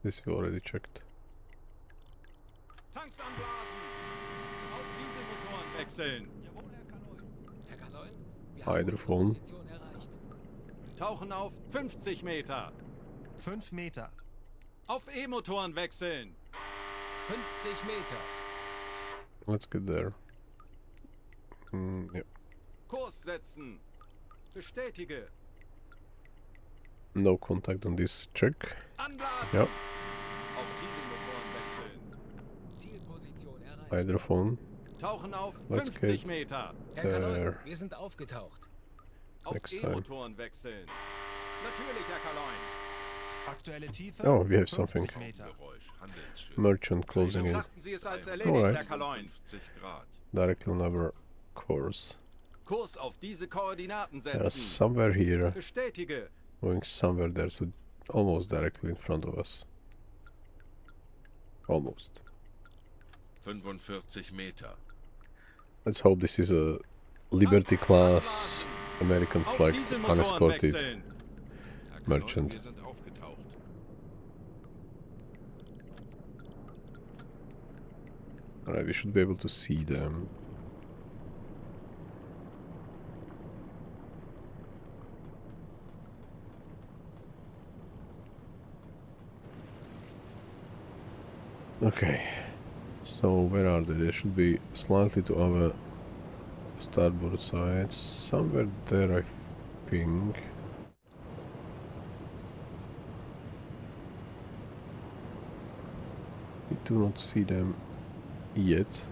This we already checked.
Tanks anblasen. Auf Dieselmotoren wechseln.
Jawohl, Herr Kanoy.
Herr Kaloin, wir haben
Hydrophone.
unsere Position erreicht.
Tauchen auf 50 Meter.
5 Meter.
Auf E-Motoren wechseln.
50 Meter.
Let's get there. Yeah.
Kurs setzen. Bestätige.
No contact on this check.
Anblasen.
Ja.
Auf Dieselmotoren wechseln.
Zielposition erreicht.
Hydrophone.
Tauchen auf
Let's
50
get
Meter.
Herr Kaloin,
there.
wir sind aufgetaucht.
Auf
Next time.
E-Motoren wechseln. Natürlich, Herr Kaloin.
Aktuelle Tiefe
Oh, we have something.
50 Meter.
Geräusch, Handelsschiff.
Merchant closing in.
Betrachten Sie es als erledigt,
Alright.
Herr Kaloin.
50 Grad.
Directly on our course.
Kurs auf diese Koordinaten
They are
setzen.
somewhere here,
Bestätige.
going somewhere there, so almost directly in front of us. Almost.
45 Meter.
Let's hope this is a Liberty class American
Auf
flag
Dieselmotoren
unescorted
wechseln.
Herr Kalon,
merchant.
wir sind aufgetaucht.
Alright, we should be able to see them. Okay, so where are they? They should be slightly to our starboard side, somewhere there I think. We do not see them yet.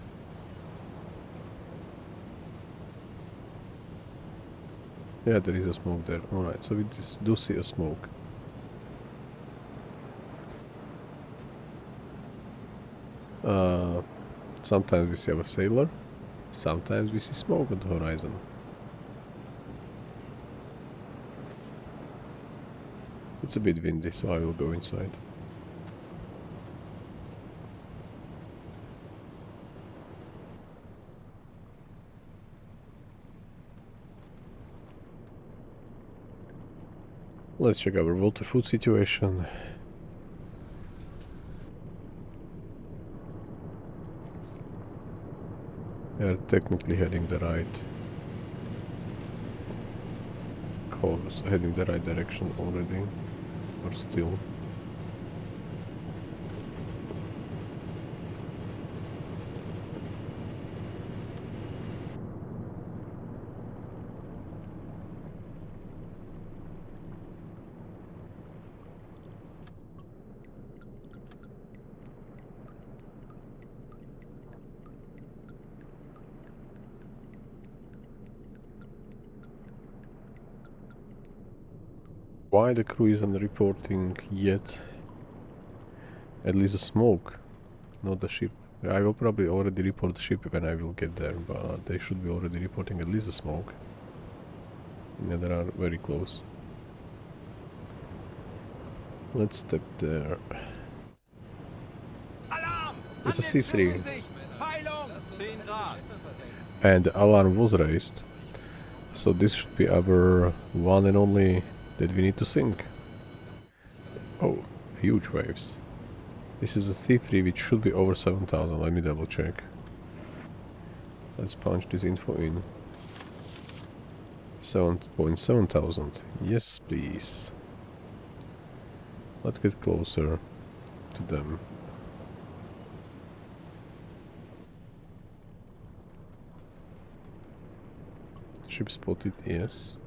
Yeah, there is a smoke there. Alright, so we do see a smoke. Sometimes we see our sailor, sometimes we see smoke on the horizon. It's a bit windy, so I will go inside. Let's check our water food situation. We are technically heading the right course, heading the right direction already, or still. Why the crew isn't reporting yet? At least the smoke, not the ship. I will probably already report the ship when I will get there, but they should be already reporting at least the smoke. Yeah, they are very close. Let's step there.
Alarm!
It's a
An den
C3.
Schiff in Sicht. Peilung! 10 Grad.
And the alarm was raised. So this should be our one and only that we need to sink. Oh, huge waves. This is a C3 which should be over 7,000. Let me double check. Let's punch this info in. 7.7 thousand. Yes, please. Let's get closer to them. Ship spotted, yes.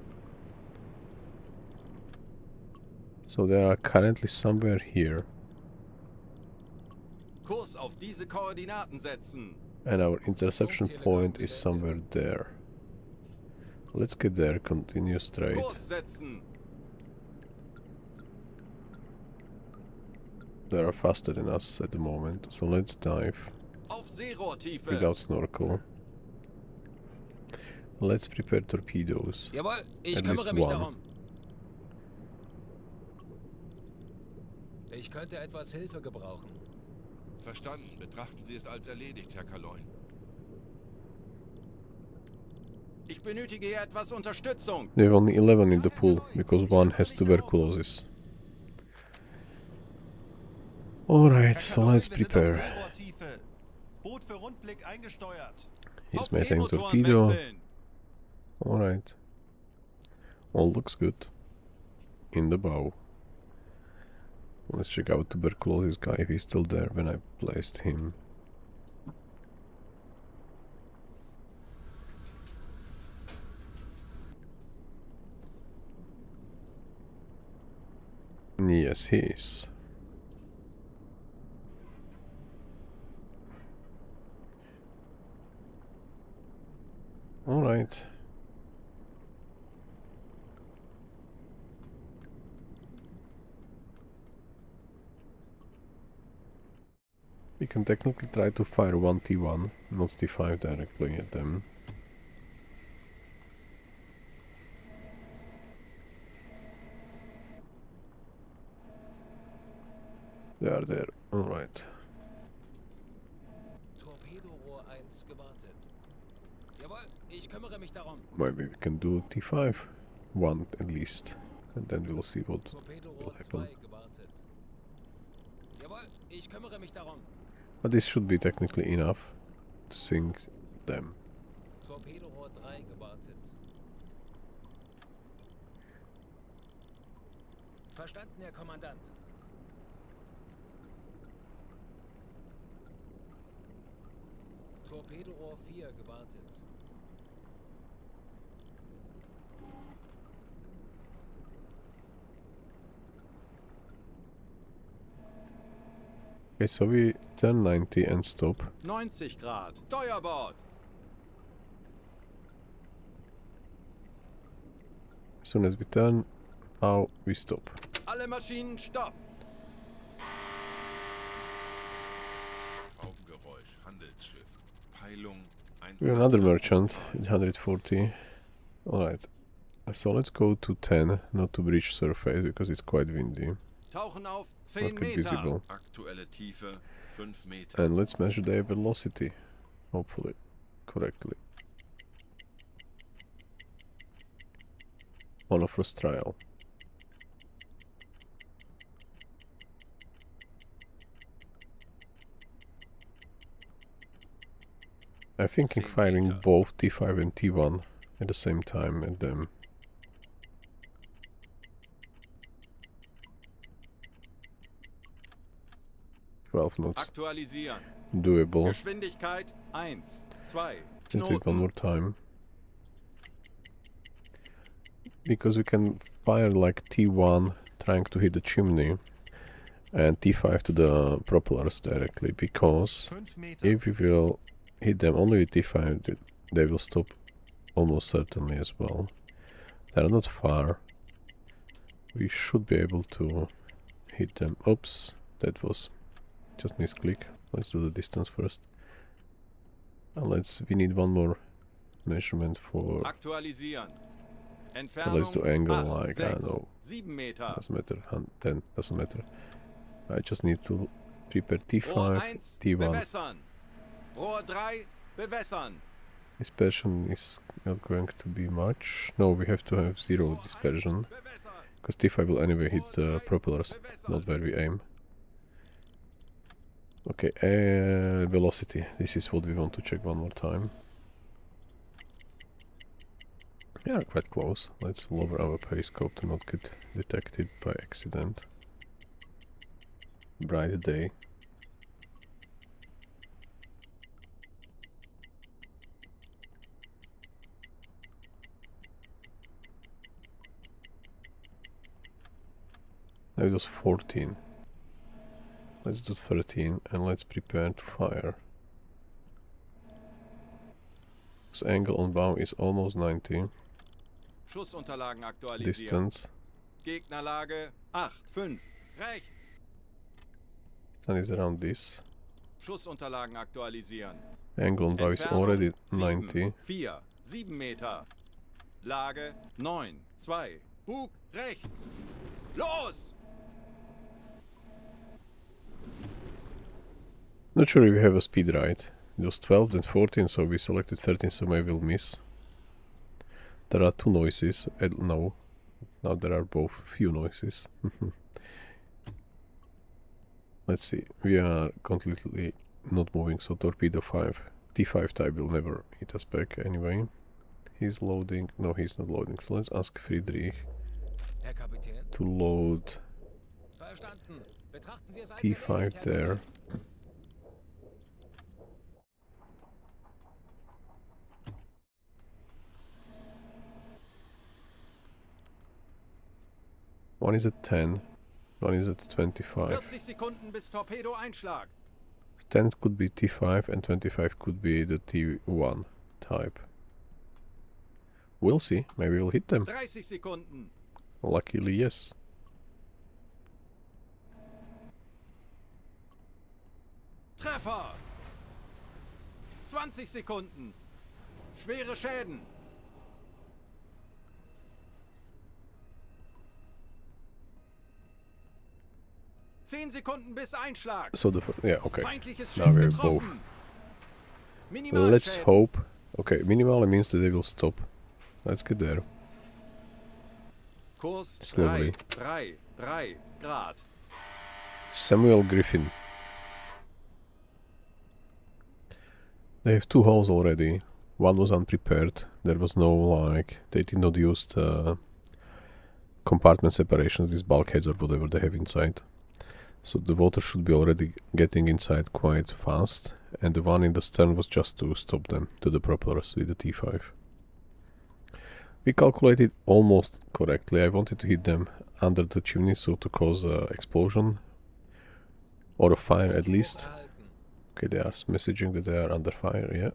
So they are currently somewhere here.
Kurs auf diese Koordinaten setzen.
And our interception point is somewhere there. Let's get there, continue straight.
Kurs setzen.
They are faster than us at the moment, so let's dive
Auf Seerohrtiefe.
without snorkel. Let's prepare torpedoes.
Jawohl, ich
At
kümmere
least
mich
one.
darum. Ich könnte etwas Hilfe gebrauchen.
Verstanden. Betrachten Sie es als erledigt, Herr Kalon.
Ich benötige hier etwas Unterstützung.
We have only 11 in the pool, because one has tuberculosis. Alright, so let's prepare.
Seerohrtiefe. Boot für Rundblick eingesteuert.
He's
Auf
making
E-Motoren
torpedo.
wechseln.
Alright. All looks good. In the bow. Let's check out tuberculosis guy if he's still there when I placed him. Yes, he is. Alright. We can technically try to fire one T1, not T5 directly at them. They are there, alright.
Torpedorohr 1 gewartet. Jawohl, ich kümmere mich darum.
Maybe we can do T5, one at least, and then we'll see what will
Torpedorohr 2
happen.
gewartet. Jawohl, ich kümmere mich darum.
But this should be technically enough to sink them.
Torpedorohr 3 gewartet. Verstanden, Herr Kommandant. Torpedorohr 4 gewartet.
Okay, so we turn 90 and stop.
90 Grad. Steuerbord.
As soon as we turn, now we stop.
Alle Maschinen stopp.
Raubengeräusch, Handelsschiff. Peilung
We have another merchant at 140. Alright. So let's go to 10, not to breach surface because it's quite windy.
Tauchen auf
Not
10
quite
Meter.
visible.
Aktuelle Tiefe 5 Meter.
And let's measure their velocity. Hopefully. Correctly. On a first trial. I'm thinking firing both T5 and T1 at the same time at them. Knots.
Aktualisieren.
Doable.
Geschwindigkeit 1, 2.
Let's do it one
Knoten.
more time. Because we can fire like T1 trying to hit the chimney and T5 to the propellers directly, because
5 Meter.
if we will hit them only with T5, they will stop almost certainly as well. They are not far. We should be able to hit them. Oops, that was just misclick. Let's do the distance first. And we need one more measurement for...
Aktualisieren.
So
Entfernung
let's do angle
8,
like, I
6,
don't know,
7 Meter.
doesn't matter, 10, doesn't matter. I just need to prepare
Rohr
T5,
1
T1.
bewässern. Rohr 3 bewässern.
Dispersion is not going to be much. No, we have to have 0 dispersion,
Bewässern.
because T5 will anyway hit the propellers, not where we aim. Okay, velocity. This is what we want to check one more time. We are quite close. Let's lower our periscope to not get detected by accident. Bright day. Now it was 14. Let's do 13 and let's prepare to fire. This angle on bow is almost 90.
Schussunterlagen aktualisieren.
Distance.
Gegnerlage 8, 5. Rechts.
Sun is around this.
Schussunterlagen aktualisieren.
Angle on bow is
Entfernung
already
7,
90.
4, 7 Meter. Lage 9, 2. Bug rechts. Los!
Not sure if we have a speed right. It was 12 and 14, so we selected 13, so maybe we'll miss. There are 2 noises. No. Now there are both few noises. Let's see. We are completely not moving, so torpedo 5. T5 type will never hit us back anyway. He's loading. No, he's not loading. So let's ask Friedrich
Herr Kapitän.
to load
Verstanden. Betrachten Sie es als
T5
erledigt, Herr
there. One is at 10, one is at 25.
40 Sekunden bis Torpedo-Einschlag.
10 could be T5 and 25 could be the T1 type. We'll see, maybe we'll hit them.
30 Sekunden.
Luckily, yes.
Treffer! 20 Sekunden. Schwere Schäden. Zehn Sekunden bis Einschlag.
So yeah, okay.
Feindliches
Now
Schiff
we're both.
getroffen.
Let's
Minimalschäden.
hope. Okay, minimally means that they will stop. Let's get there.
Kurs
Slowly.
3 Grad.
Samuel Griffin. They have 2 hulls already. One was unprepared. There was no, like, they did not use the compartment separations, these bulkheads or whatever they have inside. So the water should be already getting inside quite fast. And the one in the stern was just to stop them to the propellers with the T5. We calculated almost correctly. I wanted to hit them under the chimney, so to cause an explosion. Or a fire at least. Okay, they are messaging that they are under fire, yeah.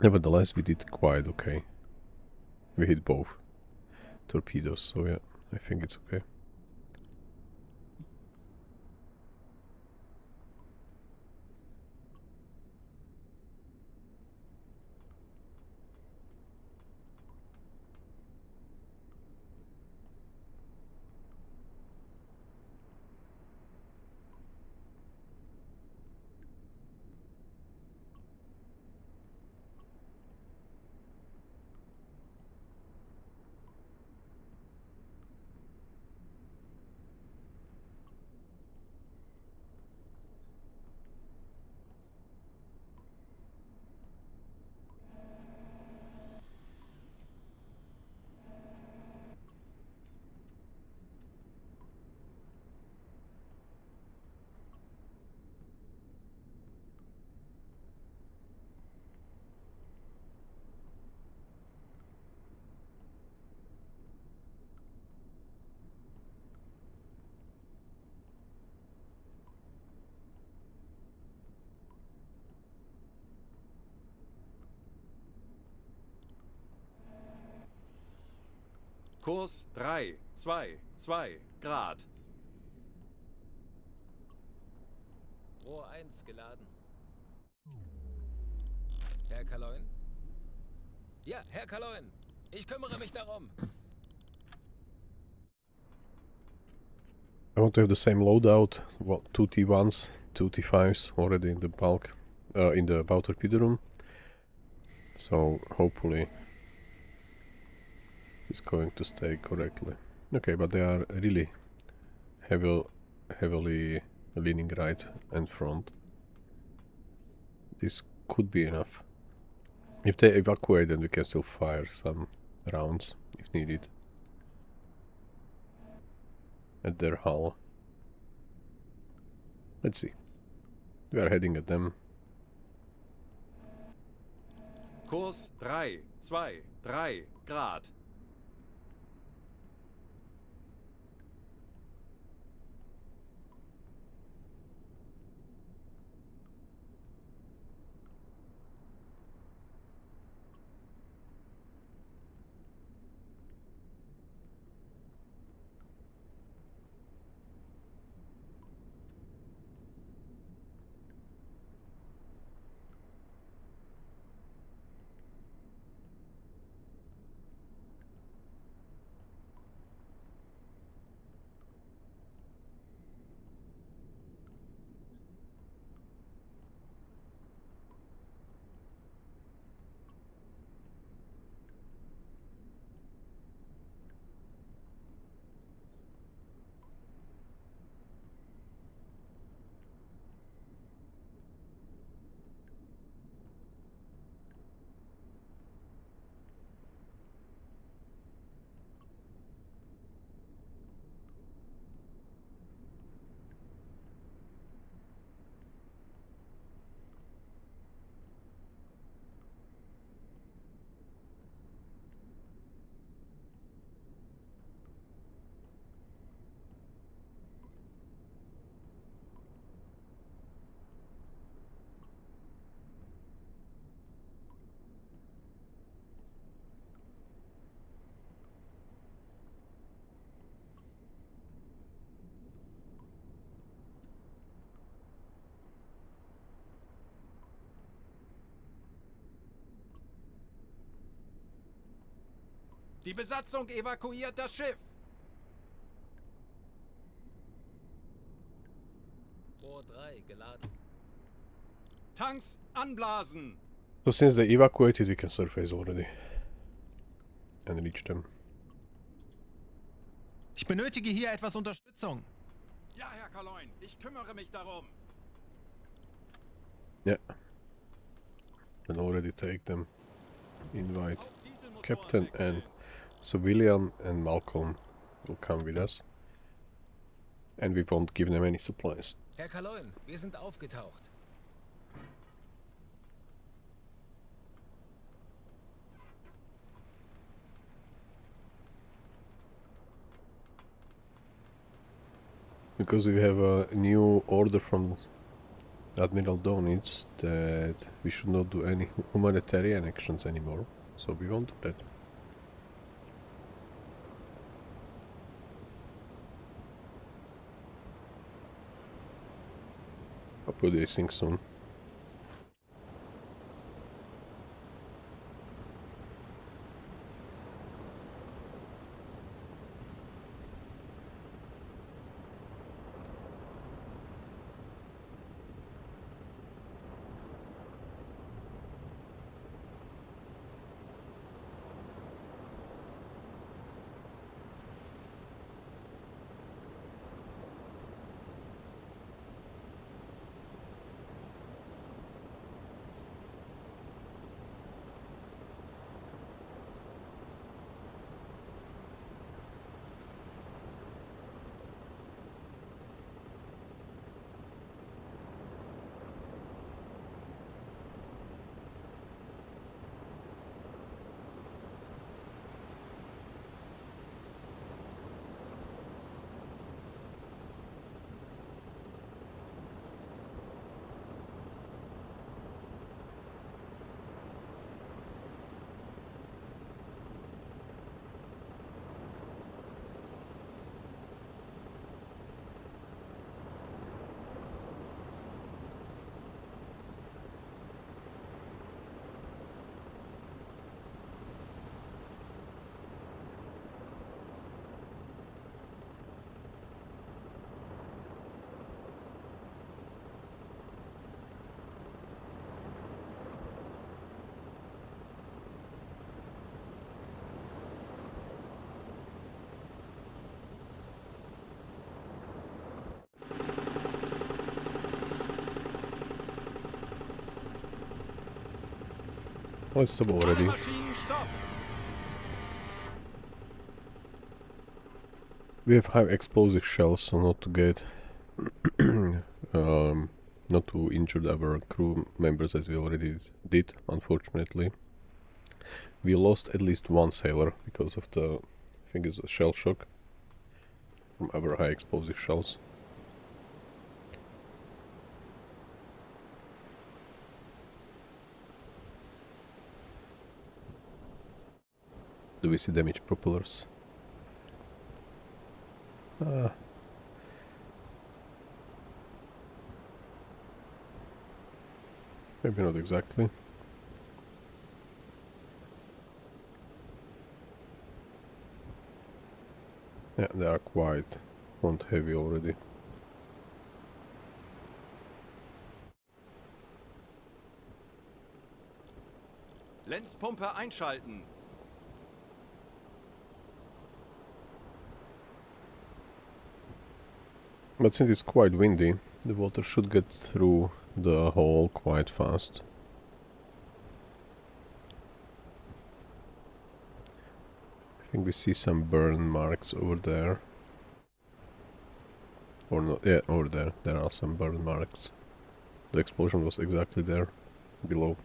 Nevertheless, we did quite okay. We hit both torpedoes, so yeah, I think it's okay.
Kurs 3 Grad.
Rohr 1 geladen. Herr Calhoun? Ja, Herr Calhoun. Ich kümmere mich darum.
I want to have the same loadout, 2 T1s, 2 T5s already in the bulk, in the bow torpedo room. So hopefully it's going to stay correctly. Okay, but they are really heavily leaning right and front. This could be enough. If they evacuate, then we can still fire some rounds if needed at their hull. Let's see. We are heading at them.
Kurs 3 Grad. Die Besatzung evakuiert das Schiff.
Rohr 3 geladen.
Tanks anblasen.
So since they evacuated, we can surface already. And reach them.
Ich benötige hier etwas Unterstützung.
Ja, Herr Calanda, ich kümmere mich darum.
Yeah. Can already take them. Invite
Auf Dieselmotoren
Captain
wechseln.
and so William and Malcolm will come with us. And we won't give them any supplies.
Herr Calanda, wir sind aufgetaucht.
Because we have a new order from Admiral Donitz that we should not do any humanitarian actions anymore. So we won't do that. I'll put these things soon. Let's stop
Alle
already.
Maschinen stopp.
We have high explosive shells, so not to get not to injure our crew members as we already did, unfortunately. We lost at least one sailor because of the, I think it's a shell shock from our high explosive shells. Do we see damaged propellers? Maybe not exactly. Yeah, they are quite front heavy already.
Lenzpumpe einschalten.
But since it's quite windy, the water should get through the hole quite fast. I think we see some burn marks over there. Or not, yeah, over there. There are some burn marks. The explosion was exactly there, below.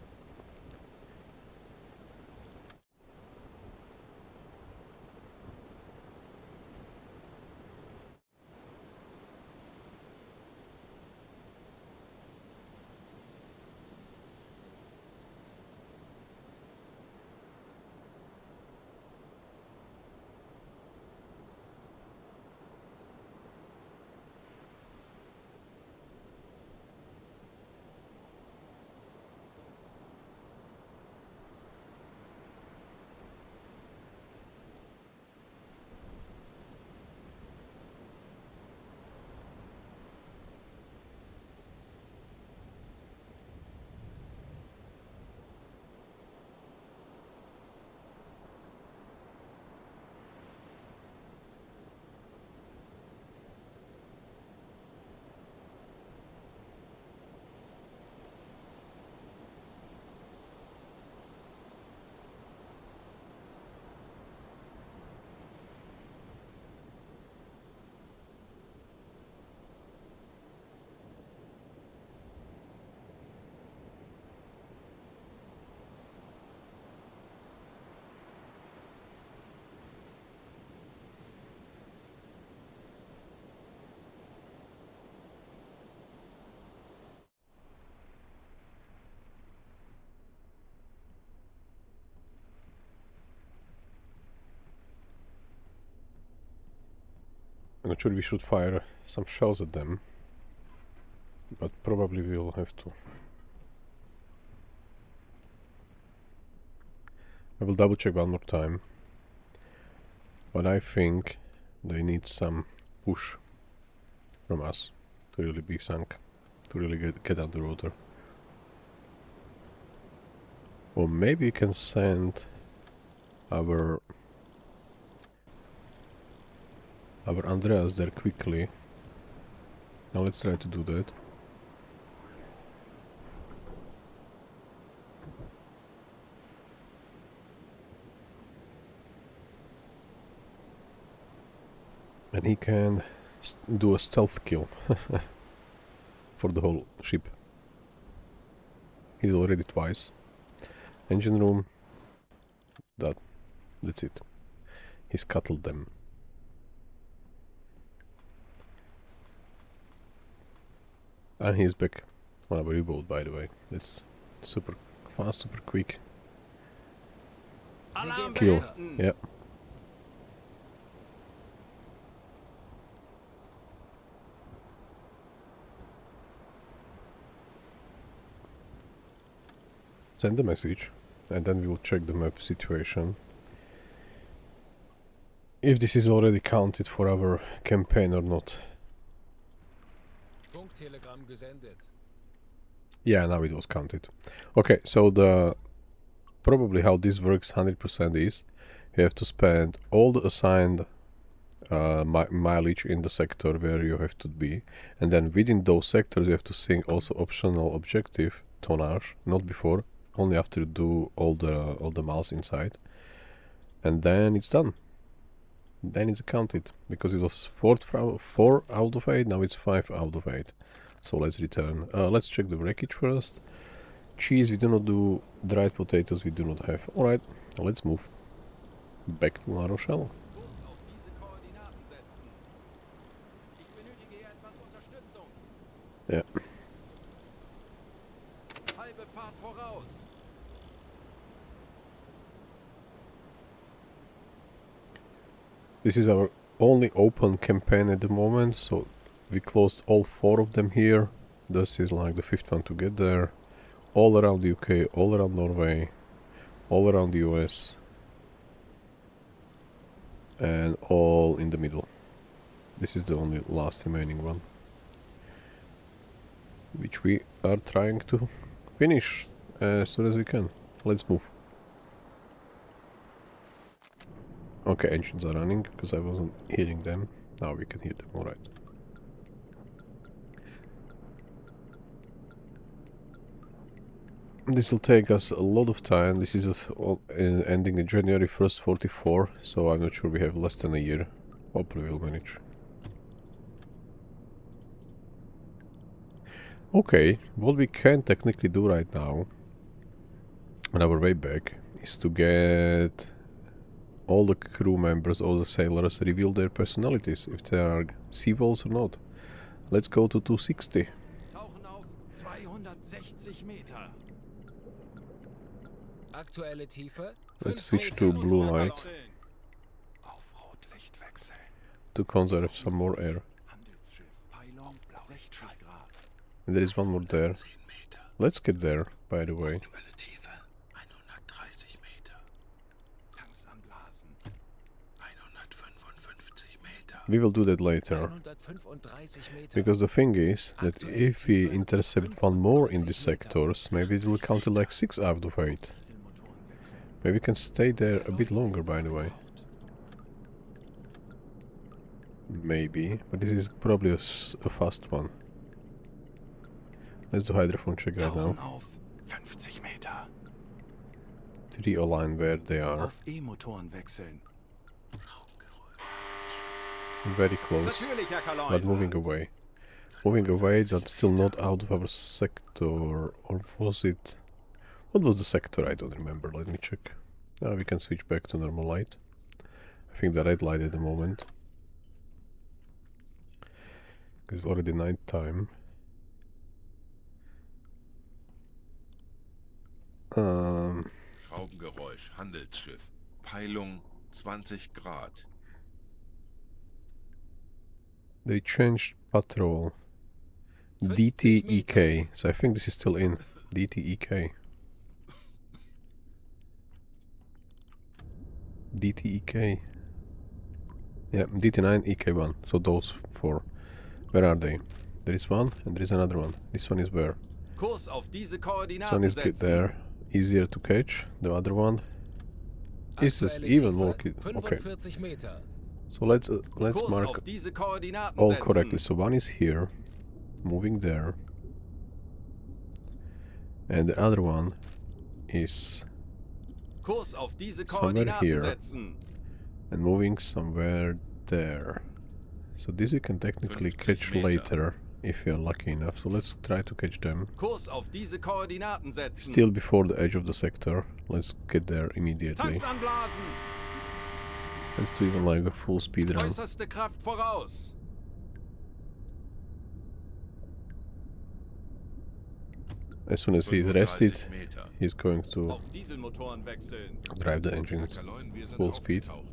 not sure we should fire some shells at them, but probably we'll have to. I will double check one more time, but I think they need some push from us to really be sunk, to really get underwater. Or maybe we can send our Andreas there quickly. Now let's try to do that. And he can do a stealth kill for the whole ship. He did already twice. Engine room. That's it. He scuttled them. And he's back on our U-boat, by the way. That's super fast, super quick.
Alarm
Kill.
beenden.
Yeah. Send the message, and then we'll check the map situation. If this is already counted for our campaign or not.
Funktelegramm gesendet.
Yeah, now it was counted. Okay, so the probably how this works 100% is you have to spend all the assigned mileage in the sector where you have to be, and then within those sectors you have to sing also optional objective tonnage, not before, only after you do all the miles inside, and then it's done. Then it's counted, because it was 4 out of 8, now it's 5 out of 8. So let's return. Let's check the wreckage first. Cheese we do not do, dried potatoes we do not have. Alright, let's move back to La Rochelle.
Kurs auf diese Koordinaten setzen. Ich benötige hier etwas Unterstützung.
Yeah.
Halbe Fahrt voraus.
This is our only open campaign at the moment, so we closed all 4 of them here. This is like the 5th one to get there. All around the UK, all around Norway, all around the US, and all in the middle. This is the only last remaining one, which we are trying to finish as soon as we can. Let's move. Okay, engines are running because I wasn't hearing them. Now we can hear them, alright. This will take us a lot of time. This is ending in January 1st, 44, so I'm not sure we have less than a year. Hopefully we'll manage. Okay, what we can technically do right now, on our way back, is to get all the crew members, all the sailors, reveal their personalities, if they are sea wolves or not. Let's go to 260.
Tauchen auf 260 Meter.
Aktuelle Tiefe.
Let's
5
switch to
Meter.
blue light
Auf Rotlicht wechseln.
to conserve some more air.
Handelsschiff. Peilung 60 Grad.
And there is one more there. Let's get there, by the way.
Aktuelle Tiefe 130 Meter.
Tanks anblasen.
155 Meter.
We will do that later.
135 Meter.
Because the thing is that if we intercept one more in these sectors, maybe it will count to like 6 out of 8.
Dieselmotoren wechseln.
Maybe we can stay there a bit longer, by the way. Maybe, but this is probably a fast one. Let's do hydrophone check right
Tauchen
now.
auf 50 Meter.
3 align where they are.
Auf E-Motoren wechseln.
Very close,
Natürlich, Herr Calanda.
but moving away. Moving away, but still not out of our sector. Or was it... What was the sector? I don't remember. Let me check. Now we can switch back to normal light. I think the red light at the moment. It's already night time.
Schraubengeräusch, Handelsschiff. Peilung 20 Grad.
They changed patrol.
50
DTEK. So I think this is still in. DTEK. DTEK. Yeah, DT9, EK1. So those four. Where are they? There is one and there is another one. This one is where?
Kurs auf diese
This one
Koordinaten
is
setzen.
there. Easier to catch. The other one is
Aktuelle
even
Tiefe
more. Okay.
45 Meter.
So let's
Kurs
mark
auf diese Koordinaten
all
setzen.
correctly. So one is here, moving there, and the other one is
Kurs auf diese
somewhere
Koordinaten
here
setzen.
and moving somewhere there. So this you can technically
50
catch
Meter.
later if you're lucky enough. So let's try to catch them.
Kurs auf diese Koordinaten setzen.
Still before the edge of the sector. Let's get there immediately.
Tanks anblasen.
Let's do even like a full speed run.
Äußerste Kraft voraus.
As soon as he's rested,
35 Meter.
he's going to
Auf Dieselmotoren wechseln.
drive the engines
Kalon, wir sind
full speed.
aufgetaucht.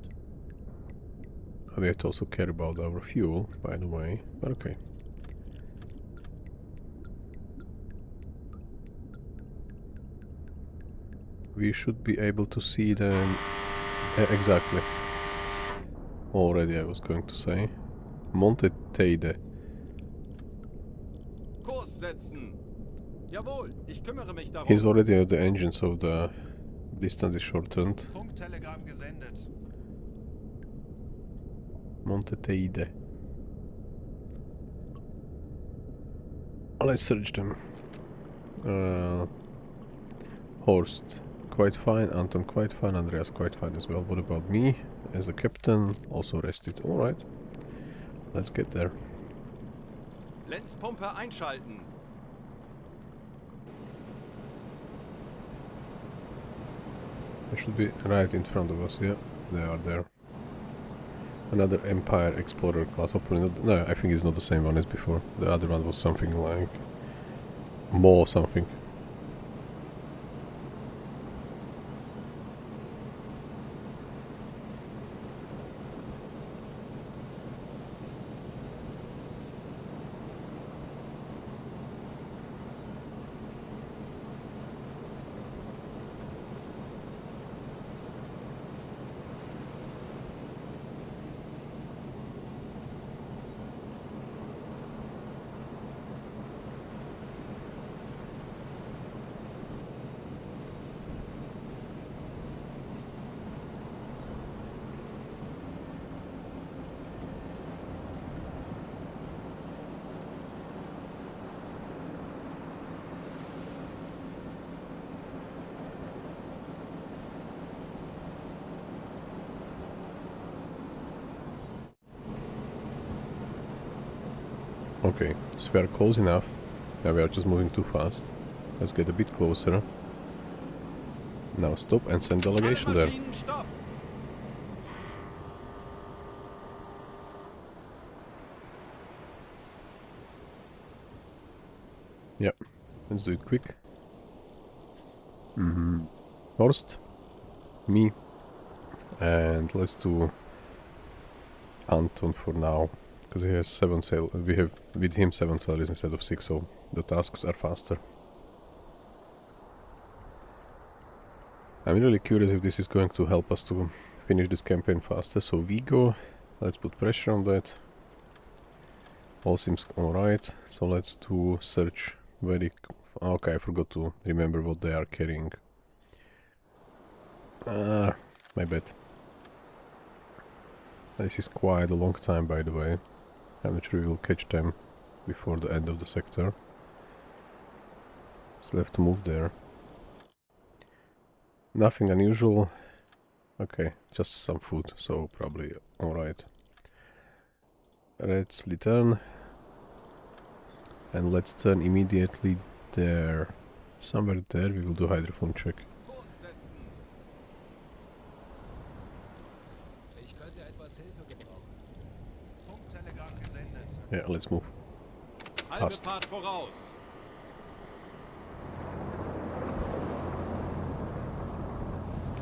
We have to also care about our fuel, by the way, but okay. We should be able to see them exactly. Already I was going to say. Monte Teide.
Kurs setzen. Jawohl, ich kümmere mich darum.
He's already at the engine, so the distance is shortened.
Funktelegramm gesendet.
Monte Teide. Let's search them. Horst, quite fine. Anton, quite fine. Andreas, quite fine as well. What about me as a captain? Also rested. Alright. Let's get there.
Lenzpumpe einschalten.
They should be right in front of us. Yeah, they are there. Another Empire Explorer class. Hopefully not. No, I think it's not the same one as before. The other one was something like more something. Okay, so we are close enough. Yeah, we are just moving too fast. Let's get a bit closer. Now stop and send delegation
Alle
there.
Maschinen stopp.
Yeah, let's do it quick. Horst, me, and let's do Anton for now, because he has 7 sail. We have with him 7 salaries instead of 6, so the tasks are faster. I'm really curious if this is going to help us to finish this campaign faster. So Vigo, let's put pressure on that. All seems alright. So let's do search very... Okay, I forgot to remember what they are carrying. My bad. This is quite a long time, by the way. I'm not sure we will catch them before the end of the sector. Still have to move there. Nothing unusual. Okay, just some food, so probably alright. Let's return. And let's turn immediately there. Somewhere there we will do hydrophone check.
Kurs setzen.
Ich könnte etwas Hilfe gebrauchen.
Funktelegramm gesendet.
Yeah, let's move.
Halbe
Passt.
Fahrt voraus.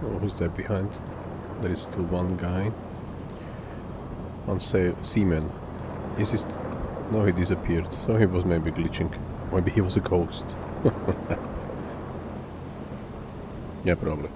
Oh, who's there behind? There is still one guy. One seaman. Is he... No, he disappeared. So he was maybe glitching. Maybe he was a ghost. Yeah, probably.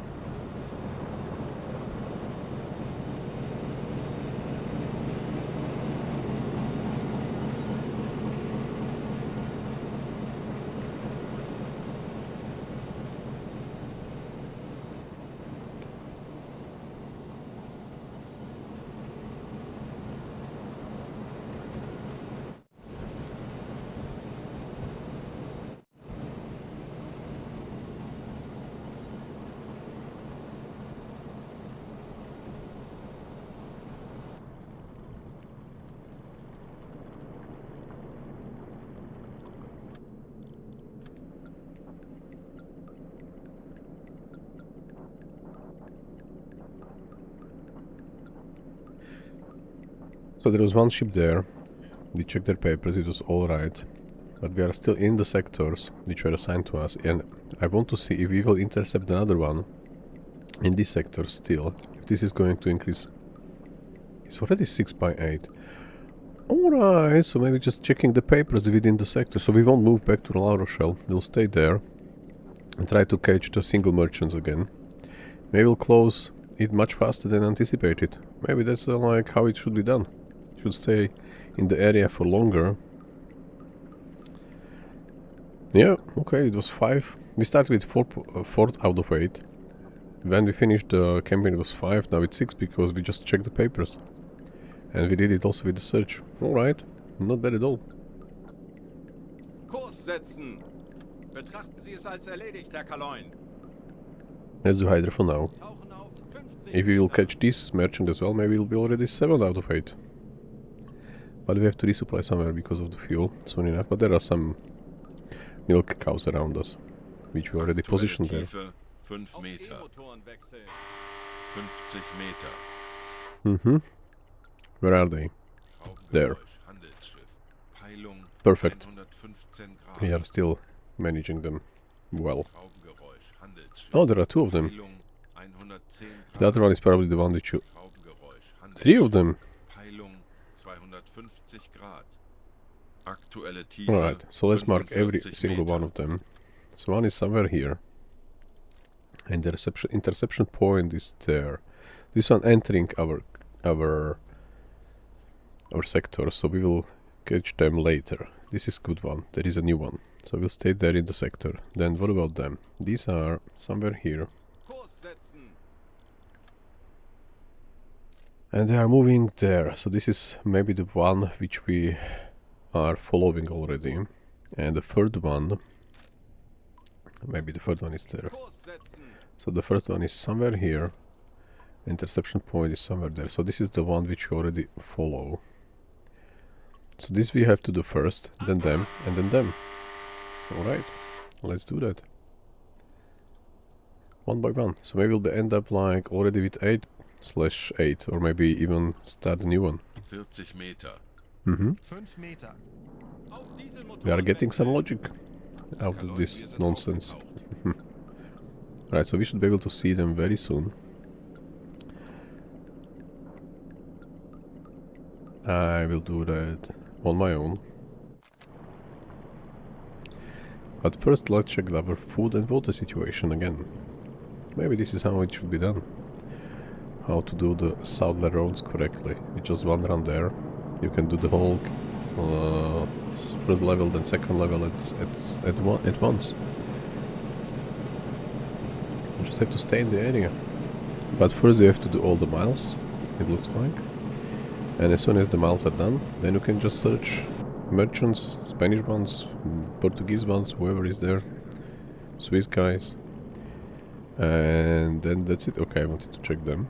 So there was one ship there. We checked their papers, it was alright. But we are still in the sectors which were assigned to us, and I want to see if we will intercept another one in this sector still. If this is going to increase. It's already 6 by 8. Alright, so maybe just checking the papers within the sector. So we won't move back to La Rochelle. We'll stay there and try to catch the single merchants again. Maybe we'll close it much faster than anticipated. Maybe that's like how it should be done. Should stay in the area for longer. Yeah, okay, it was 5. We started with 4 out of 8. When we finished the campaign it was 5, now it's 6 because we just checked the papers. And we did it also with the search. Alright, not bad at all.
Kurs setzen! Betrachten Sie es als erledigt, Herr Calanda.
Let's do Hydra for now.
Tauchen auf 50
If we will
Meter.
catch this merchant as well, maybe it'll be already 7 out of 8. But we have to resupply somewhere because of the fuel soon enough. But there are some milk cows around us, which we already
Aktuelle
positioned there.
Tiefe 5
Auf
Meter.
E-Motoren wechseln.
50 Meter.
Mm-hmm. Where are they? There.
Raumgeräusch, Handelsschiff. Peilung
Perfect.
115 Grad.
We are still managing them well.
Raumgeräusch, Handelsschiff.
Oh, there are 2 of them.
Peilung 110 Grad.
The other one is probably the one that you...
Raumgeräusch,
3 of them.
Peilung 250 Grad. Aktuelle Tiefe.
Alright, so let's mark every
45
single one
Meter.
of them. So one is somewhere here. And the interception point is there. This one entering our sector, so we will catch them later. This is good one. There is a new one. So we'll stay there in the sector. Then what about them? These are somewhere here.
Kurs setzen!
And they are moving there. So this is maybe the one which we are following already. And the third one... Maybe the third one is there.
Kurs setzen!
So the first one is somewhere here. Interception point is somewhere there. So this is the one which we already follow. So this we have to do first, then them, and then them. Alright, let's do that. One by one. So maybe we'll end up like already with 8/8, or maybe even start a new one.
40 Meter.
Mm-hmm.
5 Meter.
Auf Dieselmotoren
We are getting some
wechseln.
logic out of this
Wir sind
nonsense.
aufgetaucht.
Right, so we should be able to see them very soon. I will do that on my own. But first let's check our food and water situation again. Maybe this is how it should be done. How to do the Southern roads correctly. With just one run there. You can do the whole first level, then second level at once. You just have to stay in the area. But first you have to do all the miles, it looks like. And as soon as the miles are done, then you can just search merchants, Spanish ones, Portuguese ones, whoever is there, Swiss guys. And then that's it. Okay, I wanted to check them.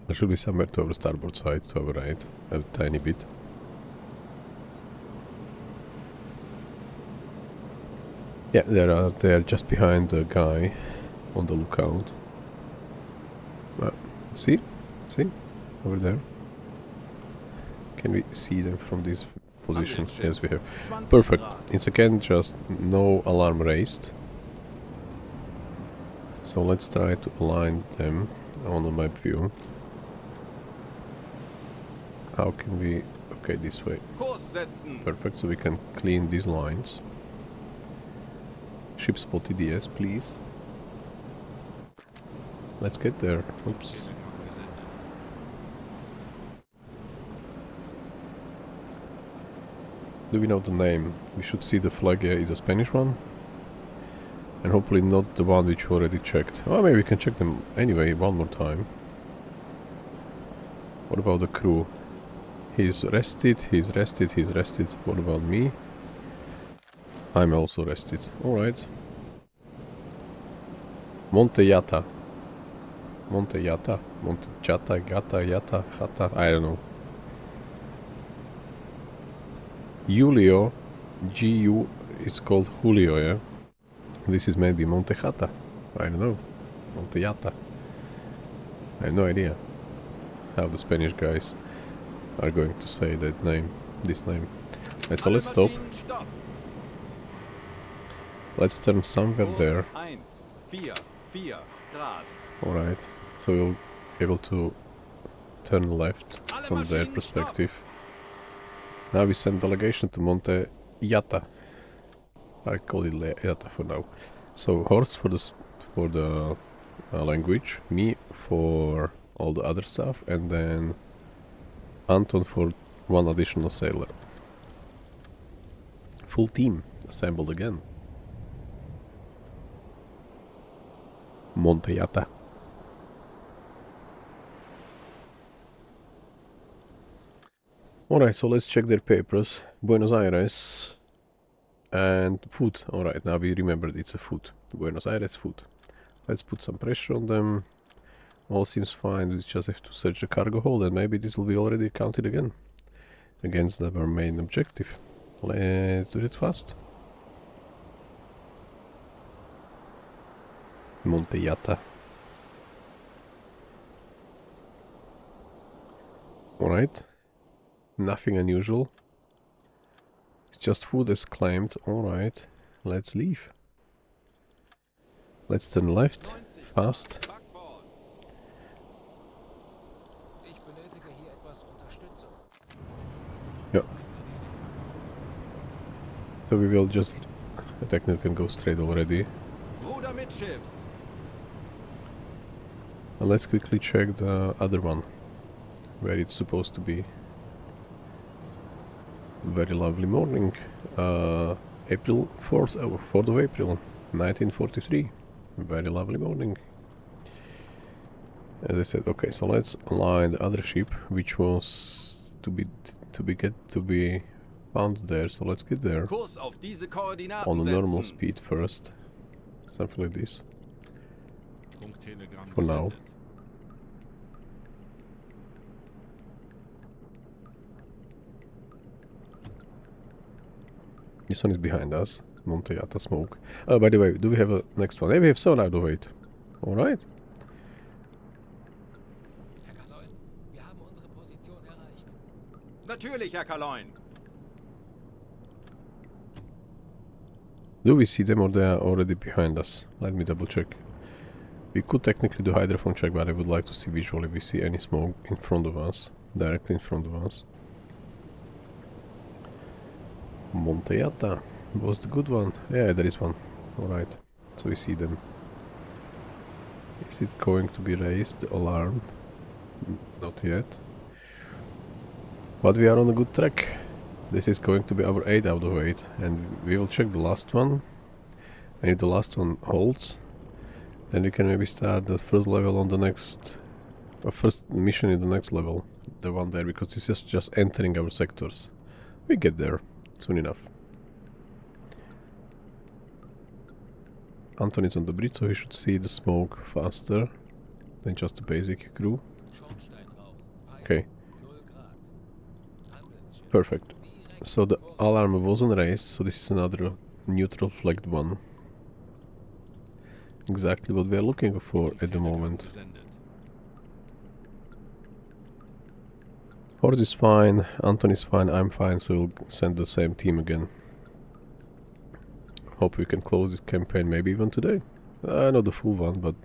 There should be somewhere to our starboard side, to our right, a tiny bit. Yeah, they are just behind the guy on the lookout. See? See? Over there. Can we see them from this position? Yes, we have.
20
Perfect.
Grad.
It's again just no alarm raised. So let's try to align them on the map view. How can we... Okay, this way.
Kurs setzen.
Perfect, so we can clean these lines. Ship spotted, yes, please. Let's get there. Oops. Do we know the name? We should see the flag, yeah, is a Spanish one. And hopefully not the one which we already checked. Oh, maybe we can check them anyway, one more time. What about the crew? He's rested, he's rested, he's rested. What about me? I'm also rested. Alright. Monte Jata. Monte Jata. Monte Jata, Gata, Jata, Jata. I don't know. Julio. G-U. It's called Julio, yeah? This is maybe Monte Jata. I don't know. Monte Jata. I have no idea how the Spanish guys are going to say that name, this name. Right, so let's stop. Let's turn somewhere there.
1, 4, 4 Grad.
Alright, so we'll be able to turn left from their perspective. Now we send delegation to Monte Jata. I call it Jata for now. So Horst for the language, me for all the other stuff, and then Anton for one additional sailor. Full team assembled again. Monte Jata. Alright, so let's check their papers. Buenos Aires and food. Alright, now we remembered it's a food. Buenos Aires food. Let's put some pressure on them. All seems fine, we just have to search the cargo hold and maybe this will be already counted again against our main objective. Let's do it fast. Monte Jata. Alright. Nothing unusual. It's just food as claimed. Alright. Let's leave. Let's turn left. Fast. Yeah. So we will just... technically can go straight already. And let's quickly check the other one. Where it's supposed to be. Very lovely morning. April 4th, 4th of April, 1943. Very lovely morning. As I said, okay, so let's align the other ship, which was to be found there. So let's get there on a normal speed first, something like this. For now. This one is behind us. Monte Jata smoke. By the way, do we have a next one? Hey, we have 7 out of 8. Alright.
Herr Kaloin, wir haben unsere Position erreicht.
Natürlich, Herr Kaloin.
Do we see them or they are already behind us? Let me double check. We could technically do hydrophone check, but I would like to see visually if we see any smoke in front of us. Directly in front of us. Monte Jata was the good one. Yeah, there is one. Alright. So we see them. Is it going to be raised? The alarm? Not yet. But we are on a good track. This is going to be our 8 out of 8. And we will check the last one. And if the last one holds, then we can maybe start the first level on the next... first mission in the next level. The one there, because this is just entering our sectors. We get there. Soon enough. Anton is on the bridge, so he should see the smoke faster than just the basic crew. Okay. Perfect. So the alarm wasn't raised, so this is another neutral flagged one. Exactly what we are looking for at the moment. Horse is fine, Anton is fine, I'm fine, so we'll send the same team again. Hope we can close this campaign maybe even today. Not the full one, but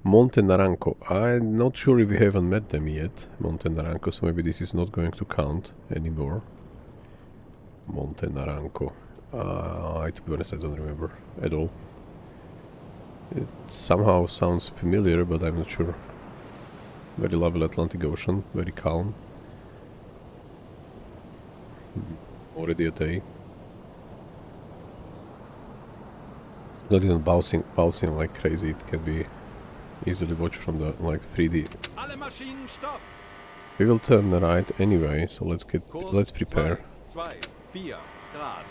Monte Naranco. I'm not sure if we haven't met them yet, Monte Naranco, so maybe this is not going to count anymore. Monte Naranco. To be honest, I don't remember at all. It somehow sounds familiar, but I'm not sure. Very lovely Atlantic Ocean, very calm. Already a day. Not even bouncing like crazy. It can be easily watched from the like 3D.
Alle Maschinen stopp!
We will turn right anyway, so let's prepare.
2, 4 Grad.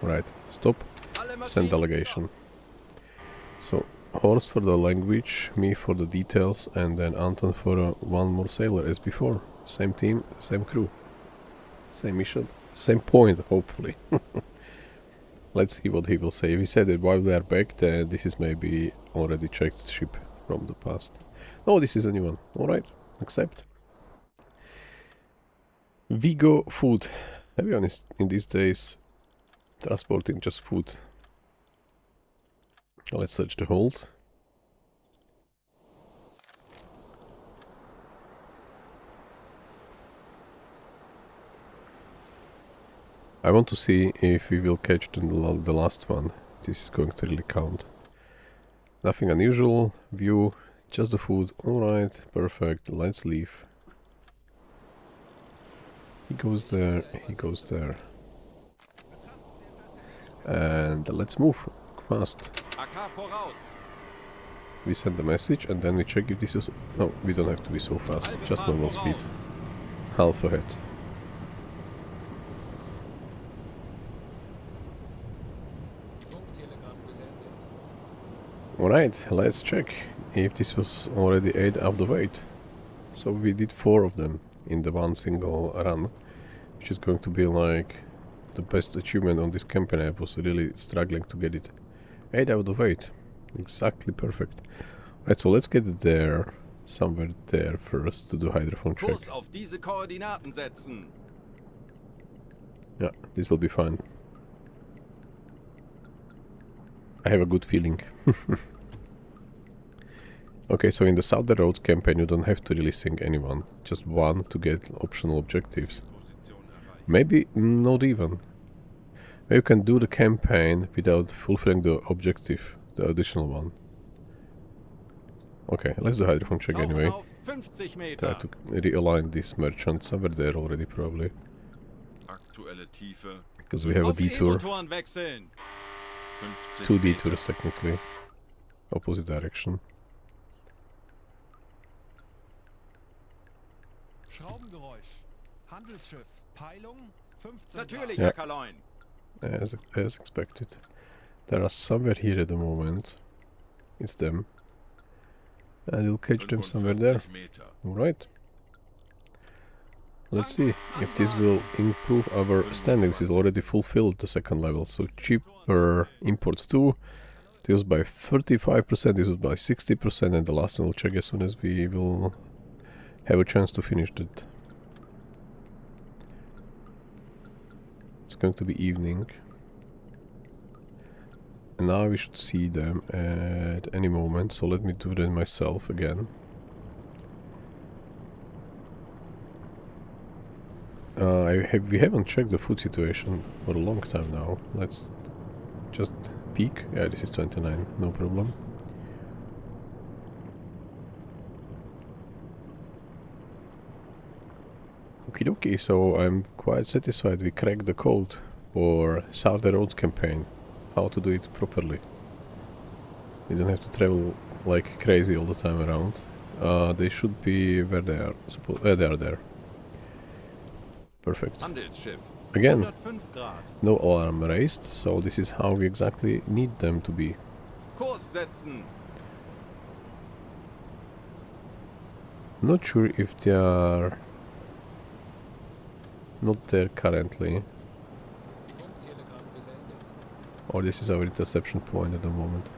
Right, stop.
Alle
Send
Maschinen
delegation. So Horst for the language, me for the details, and then Anton for one more sailor as before. Same team, same crew, same mission, same point, hopefully. Let's see what he will say. If he said that while we are back, then this is maybe already checked ship from the past. No, this is a new one. Alright, accept. Vigo food. Everyone is in these days transporting just food. Let's search the hold. I want to see if we will catch the last one. This is going to really count. Nothing unusual. View, just the food. Alright, perfect. Let's leave. He goes there, he goes there. And let's move fast.
AK voraus.
We send the message and then we check if this is... No, we don't have to be so fast. Just normal speed. Half ahead. Alright, let's check if this was already 8 out of 8. So we did 4 of them in the one single run, which is going to be like the best achievement on this campaign. I was really struggling to get it. 8 out of 8. Exactly perfect. Right, so let's get there, somewhere there first to do hydrophone check.
Kurs auf diese Koordinaten setzen.
Yeah, this will be fine. I have a good feeling. Okay, so in the Southern Roads campaign you don't have to really sing anyone. Just one to get optional objectives. Maybe not even. Maybe you can do the campaign without fulfilling the objective, the additional one. Okay, let's do hydrophone check anyway.
Auf 50
Try
Meter.
to realign this merchant somewhere there already probably.
Aktuelle Tiefe
Because we have a
Auf die
detour.
E-Motoren wechseln.
50
Two
Meter.
detours technically. Opposite direction.
Schraubengeräusch. Handelsschiff. Peilung 15
Natürlich,
Ja.
Herr Kaloin.
As expected. There are somewhere here at the moment. It's them. And you'll catch them somewhere there.
55 Meter.
Alright. Let's see if this will improve our standing. This is already fulfilled the second level. So cheaper imports too. This was by 35%, this was by 60%, and the last one we'll check as soon as we will have a chance to finish that. It's going to be evening. And now we should see them at any moment, so let me do that myself again. We haven't checked the food situation for a long time now. Let's just peek. Yeah, this is 29, no problem. Okie dokie, so I'm quite satisfied we cracked the code for Southern Roads campaign. How to do it properly. We don't have to travel like crazy all the time around. They should be where they are. They are there. Perfect.
Handelsschiff.
Again,
105 Grad.
no alarm raised, so this is how we exactly need them to be.
Kurs setzen.
Not sure if they are not there currently, or this is our interception point at the moment.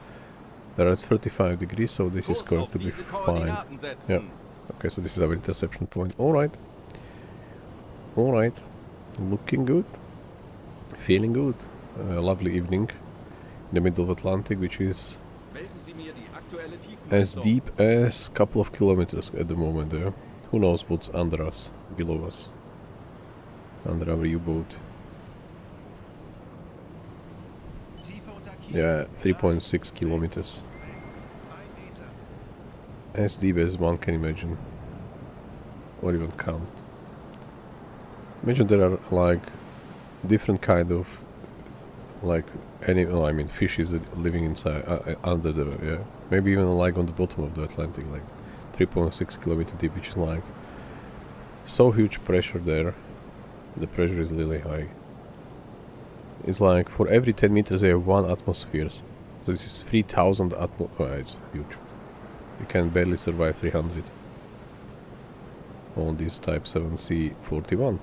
They're at 35 degrees, so this is
Kurs
going
auf
to be
diese
fine.
Koordinaten setzen.
Yeah. Okay, so this is our interception point. Alright. Alright. Looking good. Feeling good. Lovely evening in the middle of Atlantic, which is
Melden Sie mir die aktuelle
As
Tiefenmessung.
deep as couple of kilometers at the moment there. Who knows what's under us, below us, under our U-boat.
Tiefe unter Kiel.
Yeah, 3.6 kilometers.
1 Meter.
As deep as one can imagine, or even count. Imagine there are like different kind of like animal, I mean fishes living inside, under the, yeah, maybe even like on the bottom of the Atlantic, like 3.6 kilometer deep, which is like so huge pressure there. The pressure is really high. It's like for every 10 meters they have 1 atmosphere. So this is 3,000 it's huge. You can barely survive 300 on this Type 7C41,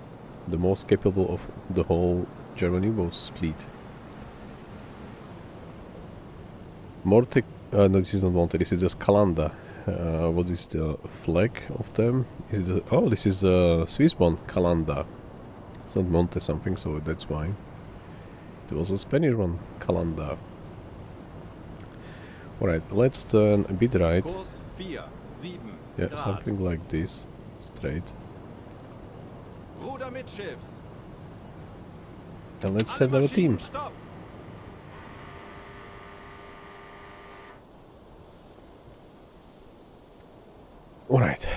the most capable of the whole German U-boats fleet. Monte, no, this is not Monte, this is just Calanda. What is the flag of them? Is it oh, this is the Swiss one, Calanda. It's not Monte something, so that's why. There was a Spanish one, Calanda. Alright, let's turn a bit right.
Kurs 4, 7
Yeah,
Grad.
something like this. Straight.
Ruder mittschiffs.
And let's
Alle
send our team.
Maschinen, stopp.
Alright,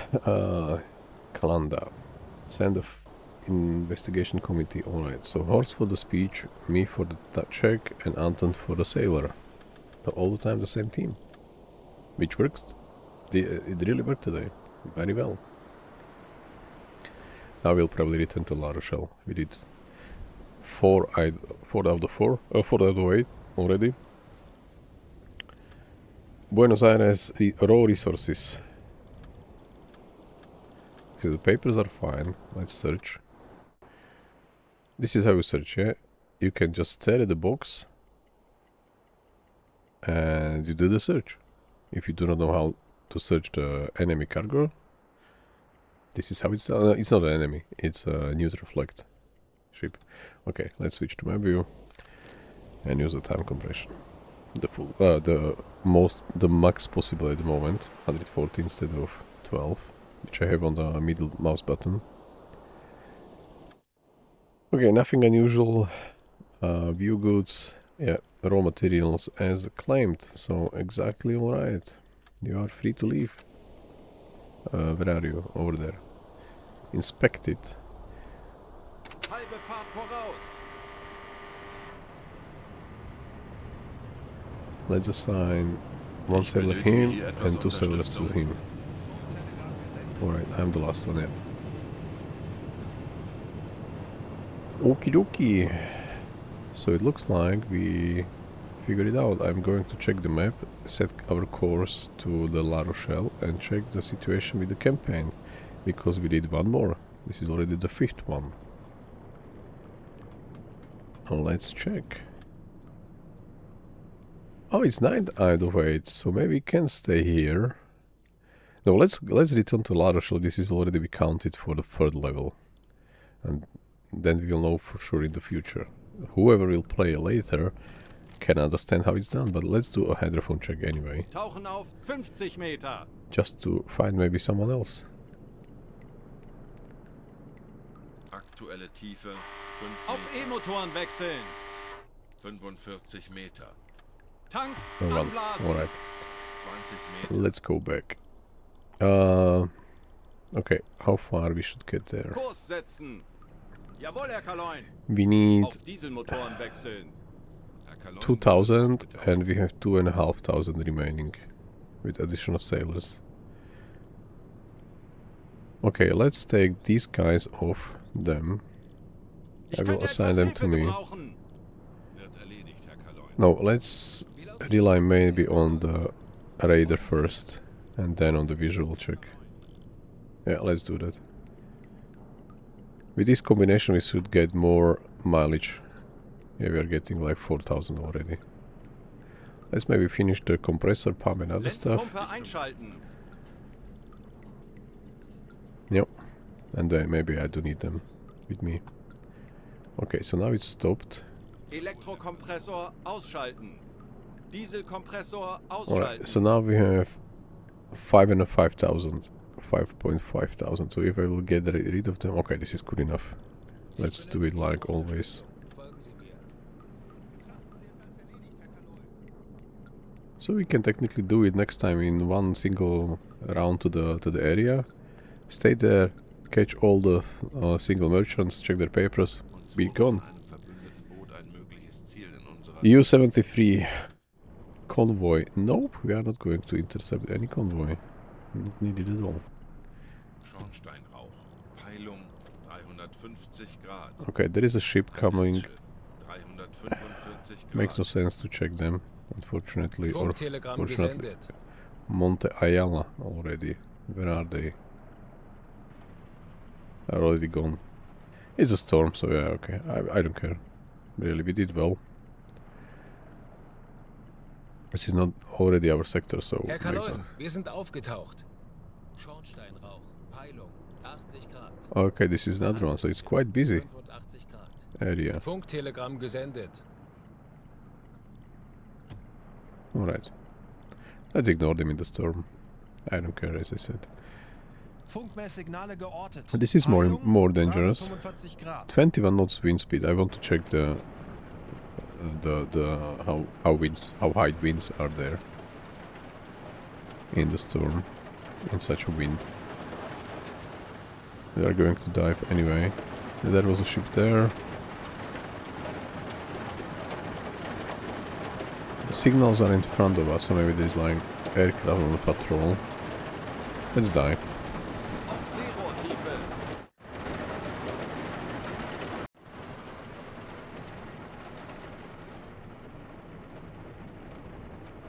Calanda. Send a investigation committee. Alright, so Horst for the speech, me for the check, and Anton for the sailor. So all the time the same team. Which works. It really worked today. Very well. Now we'll probably return to La Rochelle. We did 4 out of 8 already. Buenos Aires raw resources. Okay, the papers are fine. Let's search. This is how you search, yeah? You can just stare at the box and you do the search. If you do not know how to search the enemy cargo, this is how it's done. It's not an enemy, it's a neutral flag ship. Okay, let's switch to my view and use the time compression. The full, the max possible at the moment, 140 instead of 12, which I have on the middle mouse button. Okay, nothing unusual. View goods, yeah, raw materials as claimed, so exactly alright. You are free to leave. Where are you? Over there. Inspect it.
Halbe Fahrt voraus.
Let's assign 1 sailor him and 2 sailors to him. Alright, I'm the last one, yeah. Okie dokie. So it looks like we figured it out. I'm going to check the map, set our course to the La Rochelle and check the situation with the campaign. Because we did 1 more. This is already the 5th one. Let's check. Oh, it's 9 out of 8, so maybe we can stay here. No, let's return to La Rochelle. This is already be counted for the 3rd level. And then we will know for sure in the future. Whoever will play later can understand how it's done, but let's do a hydrophone check anyway.
Tauchen auf 50 Meter.
Just to find maybe someone else.
Aktuelle Tiefe 5
Auf
Meter,
E-Motoren wechseln.
45 Meter,
Tanks
Oh, well,
anblasen.
alright,
20 Meter,
let's go back. Okay, how far we should get there?
Kurs setzen. Jawohl, Herr Kaloin.
We need
Auf Dieselmotoren wechseln.
Herr Kalon,
2000 and we have 2,500 remaining with additional sailors. Okay, let's take these guys off them.
Ich
I will
könnte
assign
etwas
them to
Hilfe
me.
gebrauchen.
wird erledigt, Herr Kalon.
No, let's rely maybe on the radar first and then on the visual check. Yeah, let's do that. With this combination we should get more mileage. Yeah, we are getting like 4,000 already. Let's maybe finish the compressor pump and other stuff.
Lenzpumpe einschalten.
Yep. And maybe I do need them with me. Okay, so now it's stopped.
Elektrokompressor ausschalten. Dieselkompressor
Alright,
ausschalten.
so now we have 5,5,000. So if I will get rid of them, okay, this is good enough. Let's do it like always.
Folgen Sie mir.
So we can technically do it next time in one single round to the area. Stay there, catch all the single merchants, check their papers, be gone.
Einem verbündeten Boot ein mögliches Ziel in unserer
EU-73 convoy. Nope, we are not going to intercept any convoy. Not needed at all.
Schornsteinrauch. Peilung 350 Grad.
Okay, there is a ship coming.
Handelsschiff 345 Grad.
Makes no sense to check them, unfortunately. Or
Funktelegramm
fortunately.
gesendet.
Monte Ayala already. Where are they? Are already gone. It's a storm, so yeah, okay. I don't care. Really, we did well. This is not already our sector, so
Herr
makes
Kaloin,
sense.
wir sind aufgetaucht. Schornsteinrauch. Peilung 80 Grad.
Okay, this is another one, so it's quite busy
85 Grad.
area.
Funktelegramm gesendet.
Alright. Let's ignore them in the storm. I don't care, as I said.
Funkmesssignale geortet.
This is
Peilung
more dangerous.
345 Grad.
21 knots wind speed. I want to check the how high winds are there in the storm in such a wind. We are going to dive anyway. There was a ship there. The signals are in front of us, so maybe there's like aircraft on the patrol. Let's dive.
Auf Seerohrtiefe.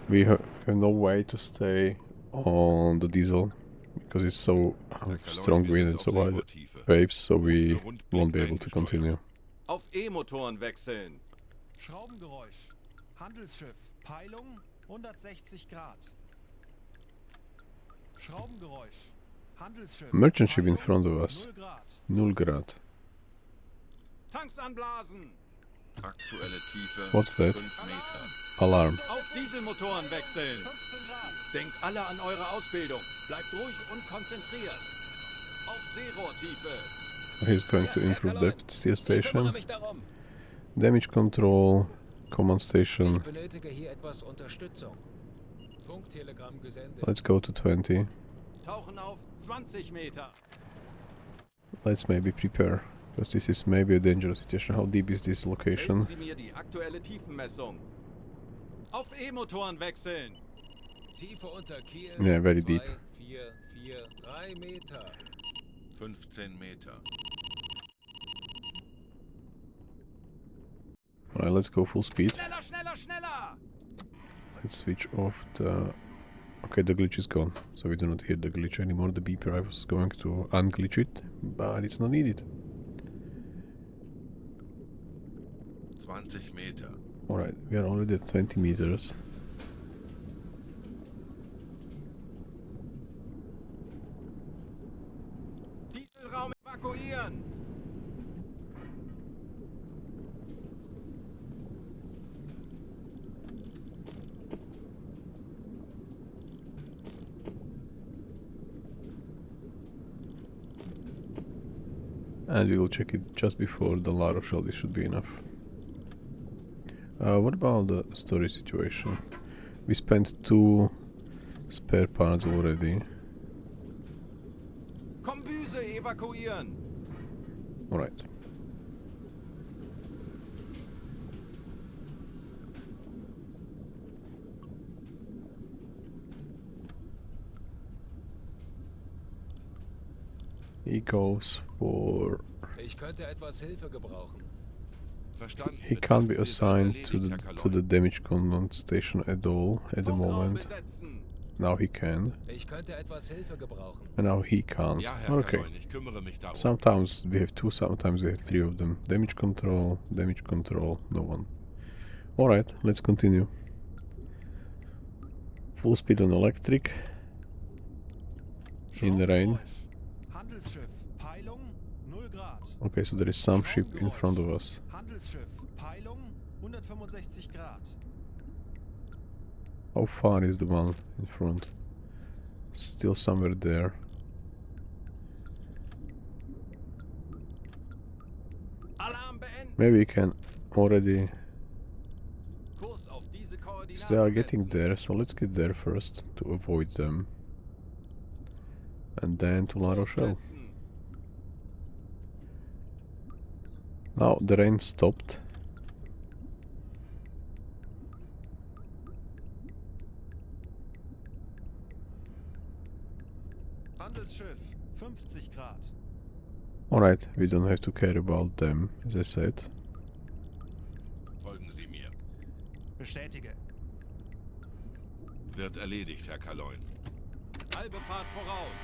We have no way to stay on the diesel because it's so strong wind and so high waves, so we won't be able to continue.
Auf E-Motoren wechseln.
Schraubengeräusch. Handelsschiff. Peilung 160 Grad. Schraubengeräusch. Handelsschiff.
Merchant ship in
Peilung
front of us.
0 Grad.
0 Grad.
Tanks anblasen.
Aktuelle Tiefe
What's that?
5 Meter.
Alarm.
Auf Dieselmotoren wechseln.
15 Grad.
Denkt alle an eure Ausbildung. Bleibt ruhig und konzentriert. Auf Seerohrtiefe.
He's going to
Herr
improve
Kaloin,
depth steer
ich kümmere
station.
mich darum.
Damage control. Command
Ich
station.
benötige hier etwas Unterstützung. Funktelegramm gesendet.
Let's go to 20.
Tauchen auf 20 Meter.
Let's maybe prepare. Because this is maybe a dangerous situation. How deep is this
Melden
location?
Sie mir die aktuelle Tiefenmessung. Auf E-Motoren wechseln.
Tiefe unter Kiel.
Yeah, very
2,
deep.
4, 4, 3 Meter.
15 Meter.
Alright, let's go full speed.
Schneller, schneller, schneller.
Let's switch off the... Okay, the glitch is gone. So we do not hear the glitch anymore. The beeper, I was going to unglitch it, but it's not needed.
20 Meter.
Alright, we are already at 20 meters.
Dieselraum evakuieren.
And we will check it just before the La Rochelle. This should be enough. What about the storage situation? We spent 2 spare parts already.
Kombüse evakuieren.
Alright. He goes for...
Ich könnte etwas Hilfe gebrauchen.
Verstanden.
He can't be
Betrifft Sie
assigned
als
to
erledigt,
the
Herr
to the
Kaloin.
damage command station at all at the
Funkraum
moment.
besetzen.
Now he can,
Ich könnte etwas Hilfe gebrauchen.
and now he can't.
Ja, Herr
Okay.
Kaloin, ich kümmere mich darum.
Sometimes we have 2, sometimes we have 3 of them. Damage control, no one. Alright, let's continue. Full speed on electric. In the rain.
Schraubengeräusch. Handelsschiff. Peilung 0 Grad.
Okay, so there is some ship in front of us.
Handelsschiff. Peilung 165 Grad.
How far is the one in front? Still somewhere there.
Alarm beenden.
Maybe we can already...
Kurs auf diese
They are
Koordinaten
getting
setzen.
there, so let's get there first to avoid them. And then to La
Kurs
Rochelle.
setzen.
Now the rain stopped.
Handelsschiff, 50 Grad.
Alright, we don't have to care about them, as I said.
Folgen Sie mir.
Bestätige.
Wird erledigt, Herr Calanda.
Halbe Fahrt voraus.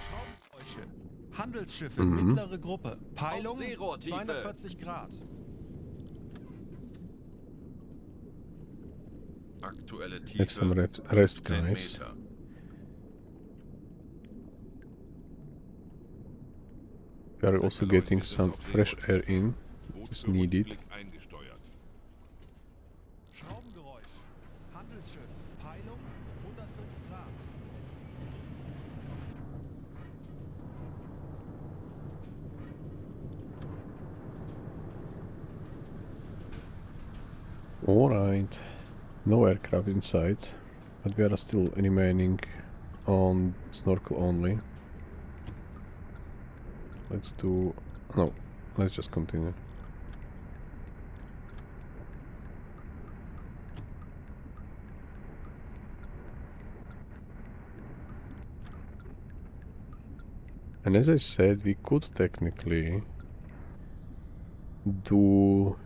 Schraubengeräusche. Handelsschiffe,
Mhm.
mittlere Gruppe. Peilung
Auf Seerohrtiefe.
240 Grad.
Aktuelle
Have some
Tiefe
rest
10
guys.
Meter.
We are also getting some fresh air in, which is needed.
Eingesteuert.
Schraubengeräusch. Handelsschiff. Peilung 105 Grad.
Alright, no aircraft inside, but we are still remaining on snorkel only. Let's do... no, let's just continue. And as I said, we could technically do...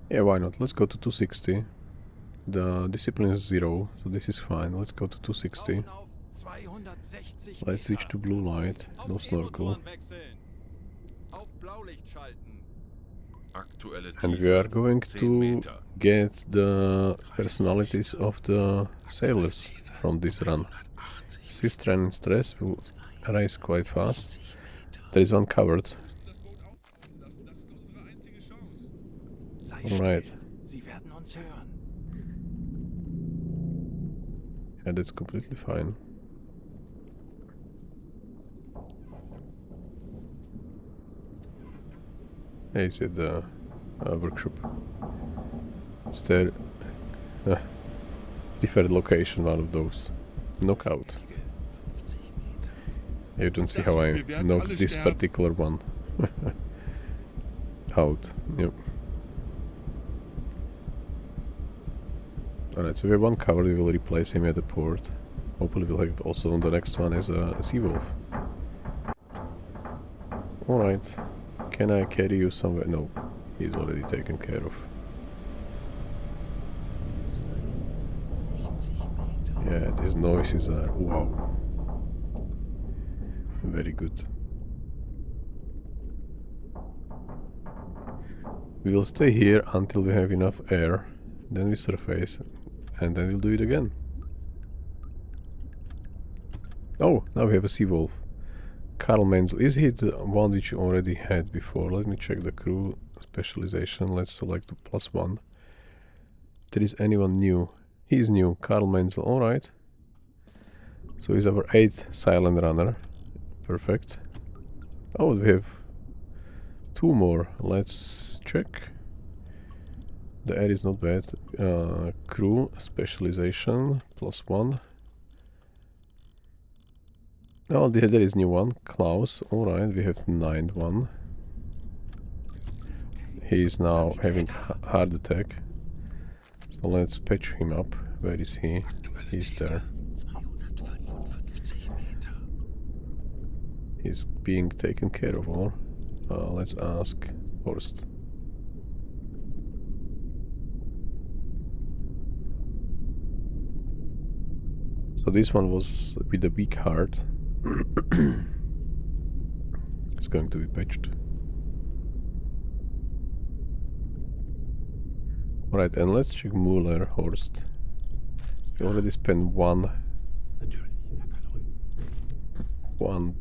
yeah, why not? Let's go to 260. The discipline is 0, so this is fine. Let's go to 260.
Tauchen auf 260
Let's switch
Meter.
to blue light, no
Auf
snorkel.
E-Motoren wechseln. Auf Blaulicht schalten.
Aktuelle Tiefe
And we are going
10
to
Meter.
get the personalities of the sailors from this run. Sistren and Stress will rise quite fast. There is one covered.
Sei
Alright.
still. Sie werden uns hören.
Yeah, that's completely fine. Yeah, it's at the workshop. It's their preferred location, one of those. Knockout. You don't see how I knocked this particular one out. Yep. Alright, so we have one covered, we will replace him at the port. Hopefully we'll have also on the next one as a sea wolf. Alright. Can I carry you somewhere? No, he's already taken care of. Yeah, these noises are wow. Very good. We will stay here until we have enough air, then we surface, and then we'll do it again. Oh, now we have a sea wolf. Karl Menzel. Is he the one which you already had before? Let me check the crew specialization. Let's select the +1. If there is anyone new. He is new. Karl Menzel. Alright. So he's our 8th silent runner. Perfect. Oh, we have 2 more. Let's check. The air is not bad. Crew specialization +1. Oh, there is new one. Klaus. Alright, we have 9th one. He is now having heart attack. So let's patch him up. Where is he? He's there. He's being taken care of, or let's ask Horst. So this one was with a weak heart. It's going to be patched. Alright, and let's check Muller, Horst. We already spent one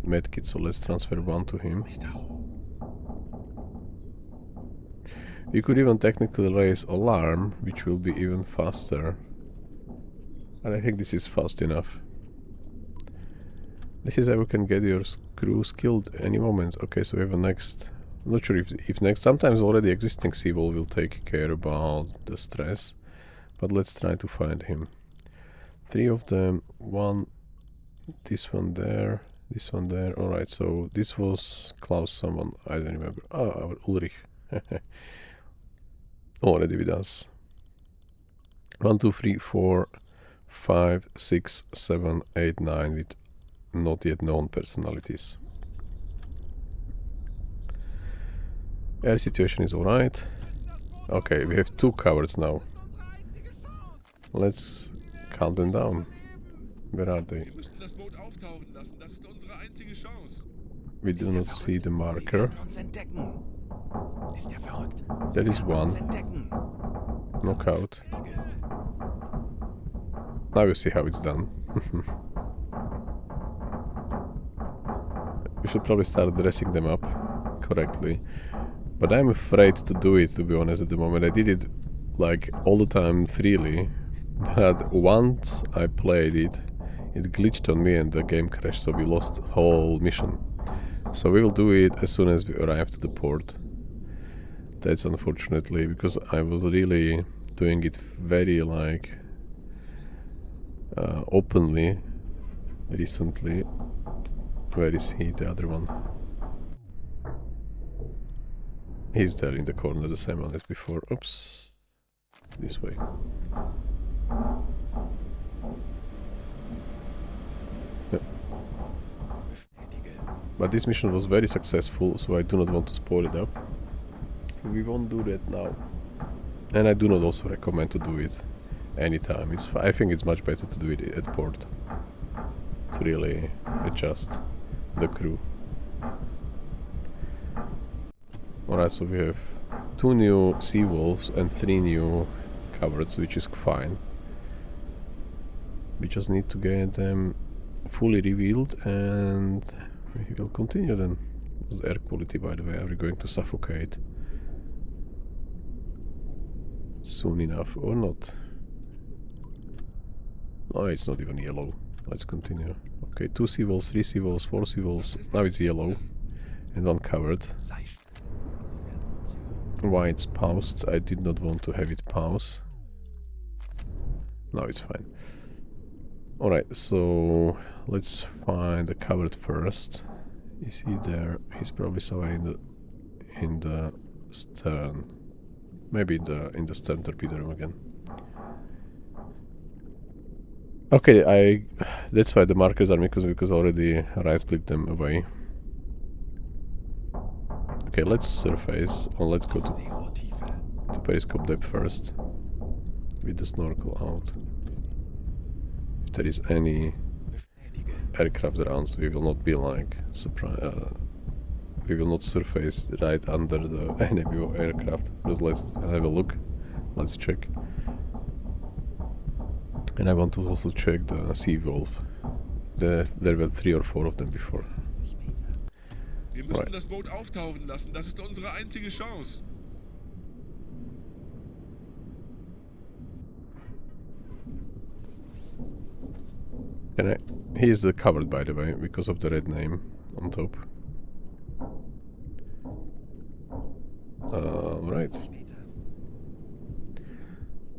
medkit, so let's transfer 1 to him. We could even technically raise alarm, which will be even faster. And I think this is fast enough. This is how you can get your crew skilled any moment. Okay, so we have a next... I'm not sure if next... Sometimes already existing Seawall will take care about the stress. But let's try to find him. 3 of them. One... This one there. This one there. Alright, so this was Klaus someone. I don't remember. Oh, our Ulrich. Already with us. 1, 2, 3, 4, 5, 6, 7, 8, 9 with not yet known personalities. Air situation is alright. Okay, we have 2 cowards now. Let's count them down. Where are they? We do not see the marker. There is one. Knockout. Now you see how it's done. We should probably start dressing them up correctly. But I'm afraid to do it, to be honest, at the moment. I did it like all the time freely. But once I played it, it glitched on me and the game crashed, so we lost whole mission. So we will do it as soon as we arrive to the port. That's unfortunately, because I was really doing it very like openly recently. Where is he, the other one? He's there in the corner, the same one as before. Oops. This way. Yep. But this mission was very successful, so I do not want to spoil it up. So we won't do that now. And I do not also recommend to do it anytime. I think it's much better to do it at port. To really adjust the crew. Alright, so we have 2 new sea wolves and 3 new cowards, which is fine. We just need to get them fully revealed and we will continue then. What's the air quality, by the way? Are we going to suffocate soon enough or not? No, it's not even yellow. Let's continue. Okay, 2 sea wolves, 3 sea wolves, 4 sea wolves. Now it's yellow and 1 covered. Why it's paused? I did not want to have it pause. Now it's fine. Alright, so let's find the covered first. Is he there? He's probably somewhere in the stern. Maybe in the stern torpedo room again. Okay, that's why the markers are because I already right-clicked them away. Okay, let's surface, or let's go to periscope depth first, with the snorkel out. If there is any aircraft around, so we will not be like we will not surface right under the enemy aircraft. Just let's have a look. Let's check. And I want to also check the sea wolf. There were 3 or 4 of them before.
Wir müssen das Boot auftauchen lassen. Das ist unsere einzige Chance.
He is covered, by the way, because of the red name on top. Right.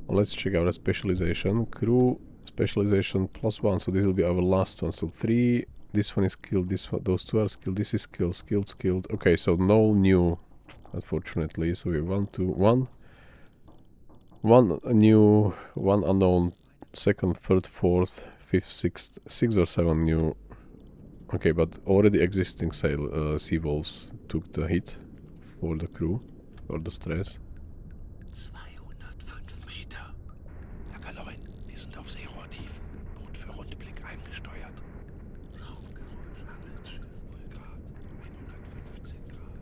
Well, let's check out a specialization. Crew specialization +1, so this will be our last one. So 3. This one is skilled, those 2 are skilled, this is skilled, skilled, skilled. Okay, so no new, unfortunately. So we have 1, 2, 1. 1 new, 1 unknown, 2nd, 3rd, 4th, 5th, 6th, 6 or 7 new. Okay, but already existing sea wolves took the hit for the crew, for the stress.
205 Meter. Herr Calanda, wir sind auf Seerohrtiefe. Boot für Rundblick eingesteuert.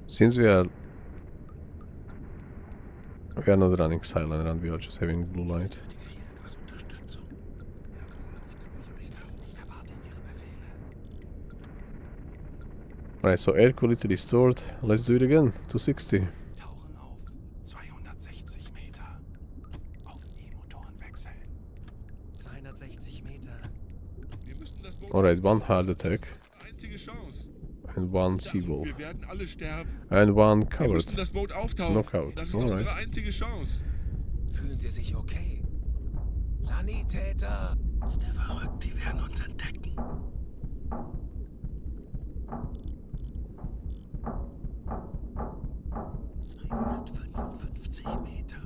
Since we are not running silent run, we are just having blue light. Alright, so air quality restored. Let's do it again. 260. Alright, one heart attack
Einzige Chance.
and one sea wolf.
Wir werden alle sterben.
And one
Wir
covered.
müssen das Boot auftauchen.
Knockout.
Das ist
Alright.
unsere einzige Chance.
Fühlen Sie sich okay? Sanitäter!
Ist der verrückt? Die werden uns entdecken. Meter.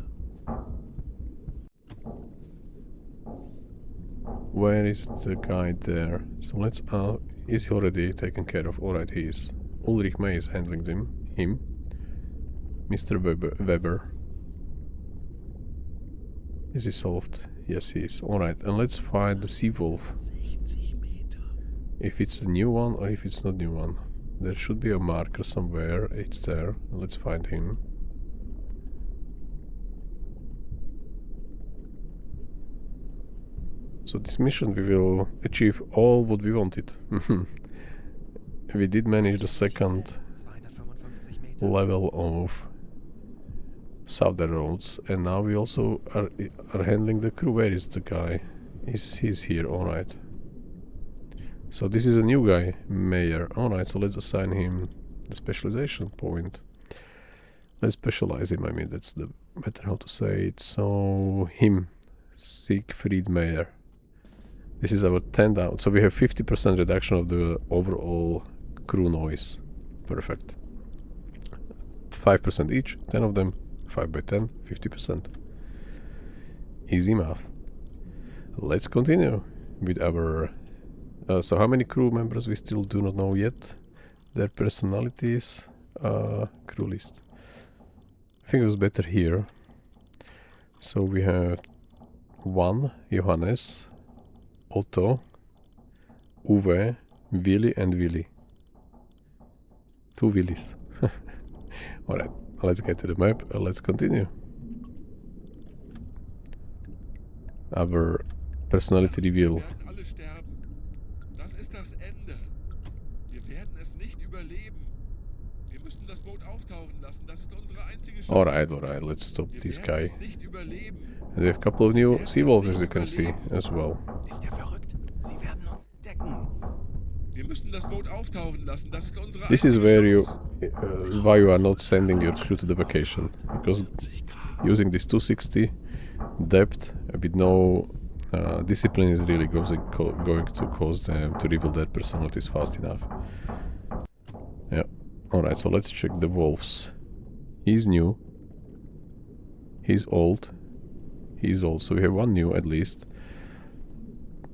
Where is the guy there? So let's is he already taken care of? Alright, he is. Ulrich May is handling him. Mr. Weber. Is he solved? Yes, he is. Alright, and let's find the sea wolf. If it's a new one or if it's not new one. There should be a marker somewhere. It's there. Let's find him. So this mission we will achieve all what we wanted. We did manage the second
255 Meter.
level of southern roads, and now we also are handling the crew. Where is the guy? He's here, alright. So this is a new guy, Mayor. Alright, so let's assign him the specialization point. Let's specialize him, I mean, that's the better how to say it. So him, Siegfried Mayer. This is our 10th out, so we have 50% reduction of the overall crew noise. Perfect. 5% each, 10 of them, 5 by 10, 50%. Easy math. Let's continue with our... so how many crew members we still do not know yet? Their personalities, crew list. I think it was better here. So we have 1, Johannes, Otto, Uwe, Willy and Willy. 2 Willys. Alright, let's get to the map and let's continue. Our personality reveal.
Alle sterben. Das ist das Ende. Wir werden es nicht überleben. Wir müssen das Boot auftauchen lassen. Das ist unsere einzige Chance.
Alright, let's stop
Wir
this
werden
guy.
es nicht überleben.
And we have a couple of new sea wolves, as you can see, as well.
Ist der verrückt? Sie werden uns entdecken.
Wir müssen das Boot auftauchen lassen. Das ist unsere
This is
einzige
where you,
Chance.
why you are not sending your crew to the vacation, because using this 260 depth with no discipline is really going to cause them to reveal their personalities fast enough. Yeah. Alright, so let's check the wolves. He's new. He's old. He's old, so we have one new at least.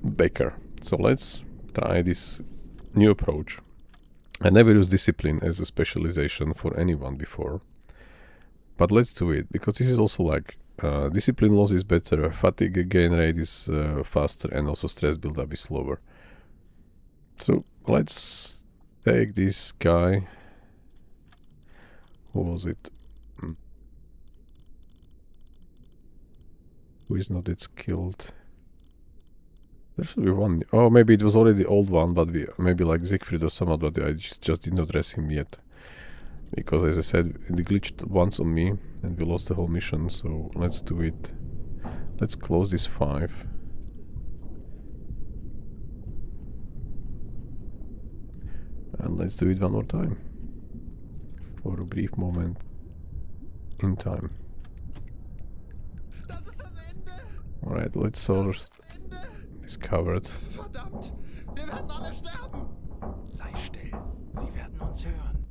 Becker. So let's try this new approach. I never used discipline as a specialization for anyone before. But let's do it, because this is also like discipline loss is better, fatigue gain rate is faster, and also stress buildup is slower. So let's take this guy. Who was it? Who is not that skilled? There should be one. Oh, maybe it was already the old one, but maybe like Siegfried or someone, but I just did not dress him yet. Because as I said, it glitched once on me and we lost the whole mission, so let's do it. Let's close this 5. And let's do it one more time. For a brief moment in time.
Das ist das Ende.
Alright, let's sort
Ende.
this covered.
Verdammt, wir werden alle sterben.
Sei still. Sie werden uns hören.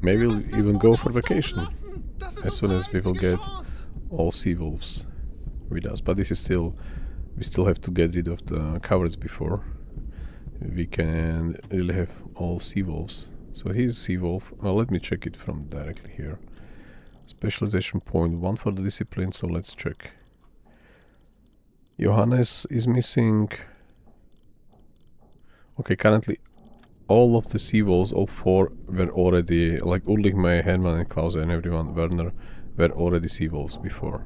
Maybe we'll even go for vacation
Das ist
as soon as we will
unsere
get
einzige Chance.
all sea wolves with us. But this is still, we still have to get rid of the cowards before we can really have all sea wolves. So he's sea wolf. Well, let me check it from directly here. Specialization point 1 for the discipline, so let's check. Johannes is missing. Okay, currently all of the sea wolves, all 4 were already, like Ulrich, May, Hermann and Klaus and everyone, Werner, were already sea wolves before.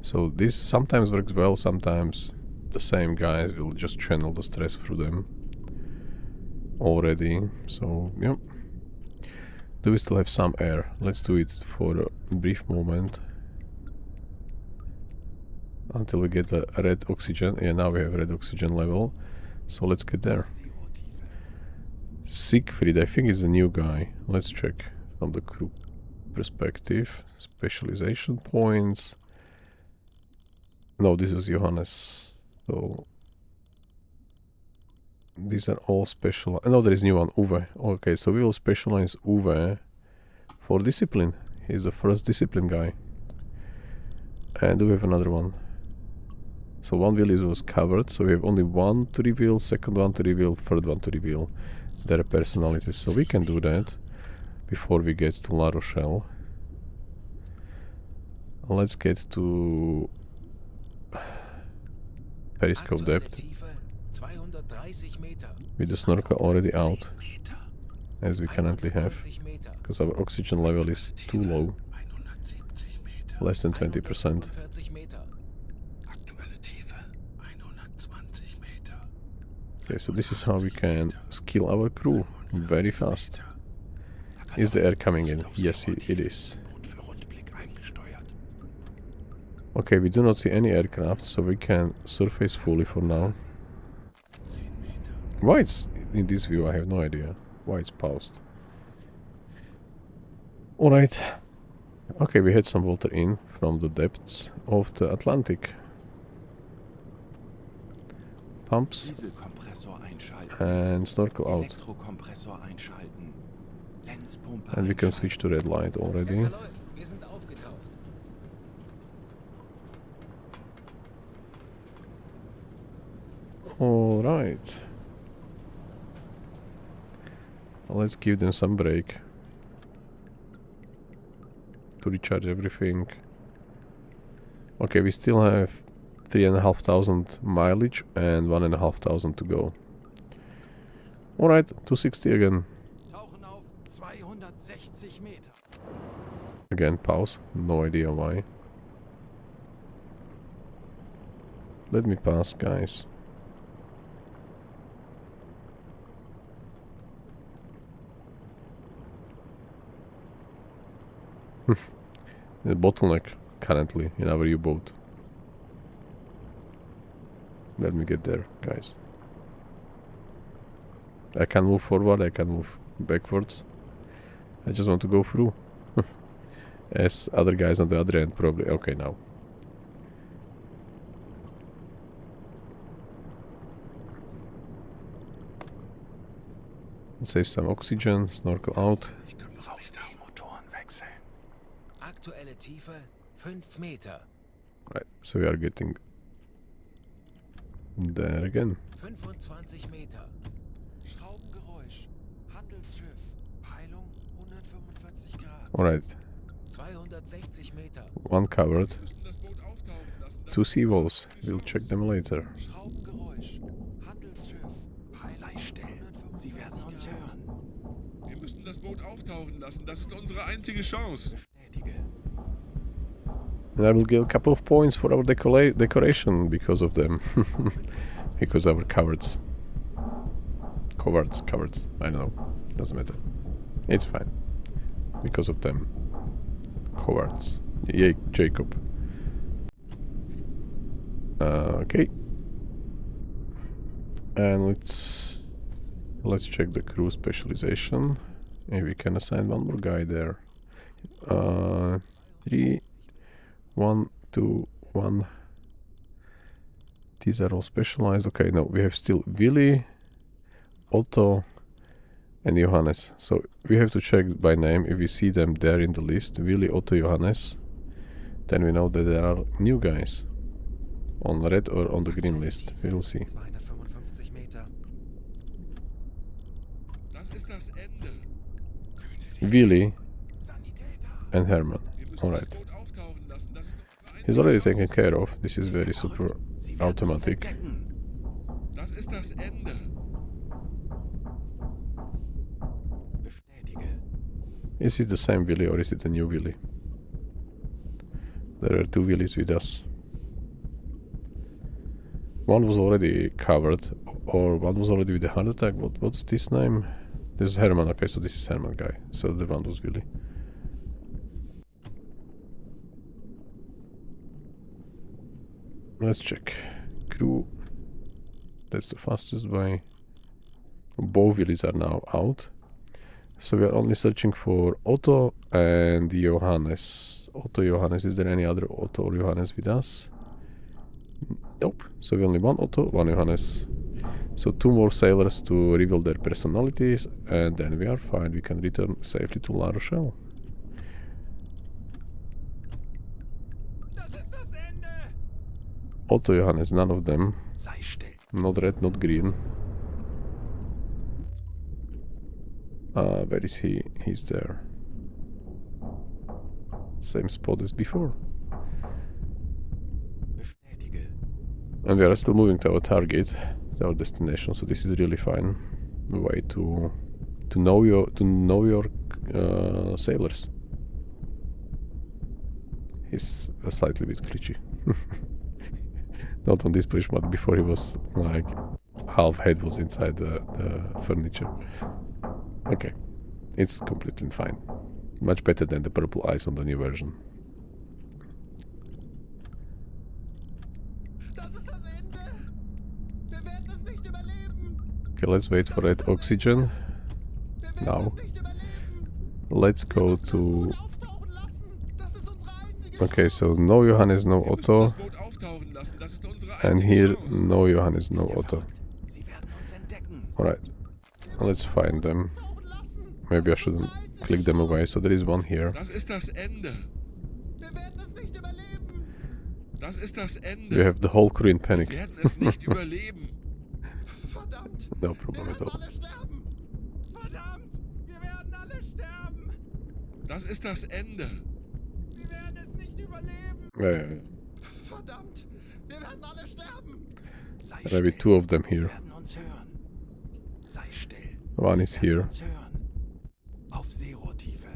So this sometimes works well, sometimes the same guys will just channel the stress through them already. So, yeah. Do we still have some air? Let's do it for a brief moment. until we get a red oxygen. Yeah, now we have red oxygen level. So let's get there. Siegfried, I think is a new guy. Let's check from the crew perspective. Specialization points. No, this is Johannes. So these are all special. No, there is new one, Uwe. Okay, so we will specialize Uwe for discipline. He's the first discipline guy. And we have another one. So one wheel was covered, so we have only one to reveal, second one to reveal, third one to reveal their personalities. So we can do that before we get to La Rochelle. Let's get to periscope depth with the snorkel already out, as we currently have, because our oxygen level is too low, less than 20%. Okay, so this is how we can skill our crew very fast. Is the air coming in? Yes, it is. Okay, we do not see any aircraft, so we can surface fully for now. Why it's in this view, I have no idea. Why it's paused. Alright. Okay, we had some water in from the depths of the Atlantic. Pumps. And snorkel out. And we can switch to red light already. Alright. Let's give them some break to recharge everything. Okay, we still have 3,500 mileage and 1,500 to go. Alright, 260 again. Again, pause. No idea why. Let me pass, guys. The bottleneck currently in our U-boat. Let me get there, guys. I can move forward, I can move backwards. I just want to go through. As other guys on the other end probably. Okay, now. Save some oxygen, snorkel out.
Aktuelle Tiefe 5 Meter.
Right, so we are getting there again.
25 Meter.
Schraubengeräusch. Handelsschiff. Peilung 145 Grad.
Alright.
260 Meter.
One covered.
Wir müssen das Boot auftauchen lassen. Das
2
ist
seawalls. We'll check them later.
Schraubengeräusch. Handelsschiff. Sei still. Sie werden uns hören.
Wir müssen das Boot auftauchen lassen. Das ist unsere einzige Chance.
Bestätige.
And I will get a couple of points for our decoration because of them. Because our cowards. I don't know. Doesn't matter. It's fine. Because of them. Cowards. Yay, Jacob. Okay. And let's check the crew specialization. And we can assign one more guy there. 3, 1, 2, 1. These are all specialized. Okay, no, we have still Willy, Otto, and Johannes. So we have to check by name. If we see them there in the list, Willy, Otto, Johannes, then we know that there are new guys on red or on the green list. We will see.
255 Meter.
Das ist das Ende.
Willy and Herman.
Wir müssen das
Alright.
Boot auftauchen lassen. Das ist unsere einzige
He's already
Chance.
taken care of. This is very super automatic.
Das ist das Ende.
Bestätige.
Is it the same Willy or is it a new Willy? There are 2 Willys with us. One was already covered, or one was already with a heart attack. What's this name? This is Herman. Okay, so this is Herman guy. So the one was Willy. Let's check. Crew. That's the fastest way. Both wheelies are now out. So we are only searching for Otto and Johannes. Otto, Johannes. Is there any other Otto or Johannes with us? Nope. So we only one Otto, one Johannes. So 2 more sailors to reveal their personalities, and then we are fine. We can return safely to La Rochelle. Otto, Johannes, none of them. Not red, not green. Where is he? He's there. Same spot as before. And we are still moving to our target, to our destination. So this is really fine way to know your sailors. He's a slightly bit glitchy. Not on this push, but before he was like half head was inside the furniture. Okay, it's completely fine. Much better than the purple ice on the new version. Okay, let's wait for that oxygen. Now, let's go to... Okay, so no Johannes, no Otto. And here, no Johannes, no Otto. Alright, let's find them. Maybe I shouldn't click them away. So there is one here. We have the whole crew in panic. No problem at all.
Das ist das Ende.
Wir werden es nicht überleben.
Yeah.
Verdammt, wir werden alle sterben.
Maybe 2 of them here. One is here.
Auf Seerohrtiefe.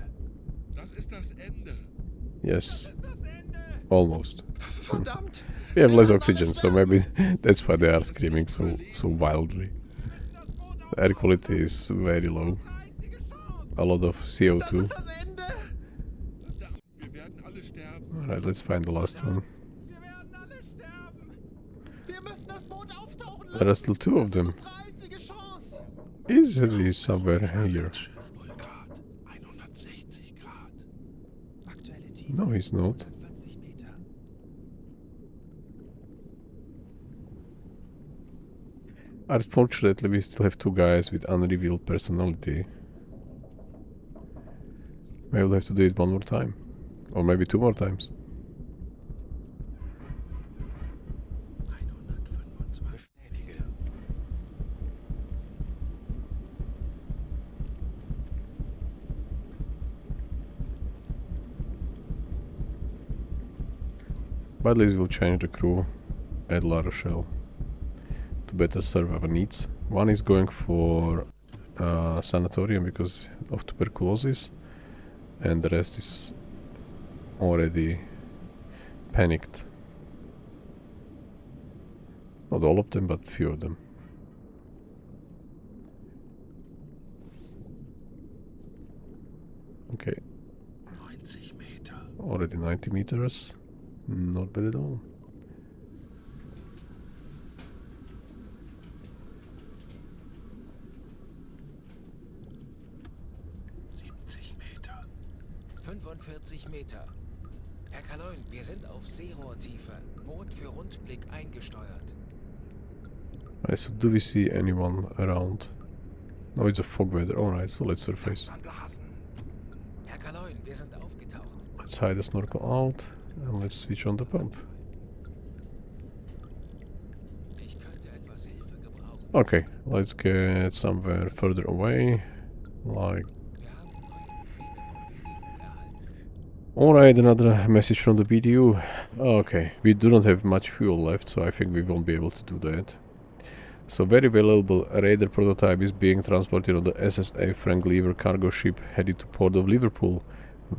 Das ist das Ende.
Yes. Almost.
Verdammt.
We have less oxygen, so maybe that's why they are screaming so wildly. The air quality is very low. A lot of CO2. Alright, let's find the last one. There are still 2 of them. Easily somewhere here. No, he's not. Unfortunately, we still have 2 guys with unrevealed personality. Maybe we'll have to do it one more time. Or maybe 2 more times. But at least we'll change the crew at La Rochelle to better serve our needs. One is going for sanatorium because of tuberculosis, and the rest is already panicked. Not all of them, but few of them. Okay. Already 90 meters. Not bad at all.
Meter. 45 Meter. Herr Kaloin, wir sind auf Seerohrtiefe. Boot für Rundblick eingesteuert.
Right, so do we see anyone around? No, it's a fog weather. Alright, so let's surface.
Herr Kaloin, wir sind aufgetaucht.
Let's hide the snorkel out and let's switch on the pump.
Ich könnte etwas Hilfe gebrauchen.
Okay, let's get somewhere further away. Like... Alright, another message from the BDU. Okay, we do not have much fuel left, so I think we won't be able to do that. So very valuable Raider prototype is being transported on the SSA Frank Lever cargo ship headed to port of Liverpool,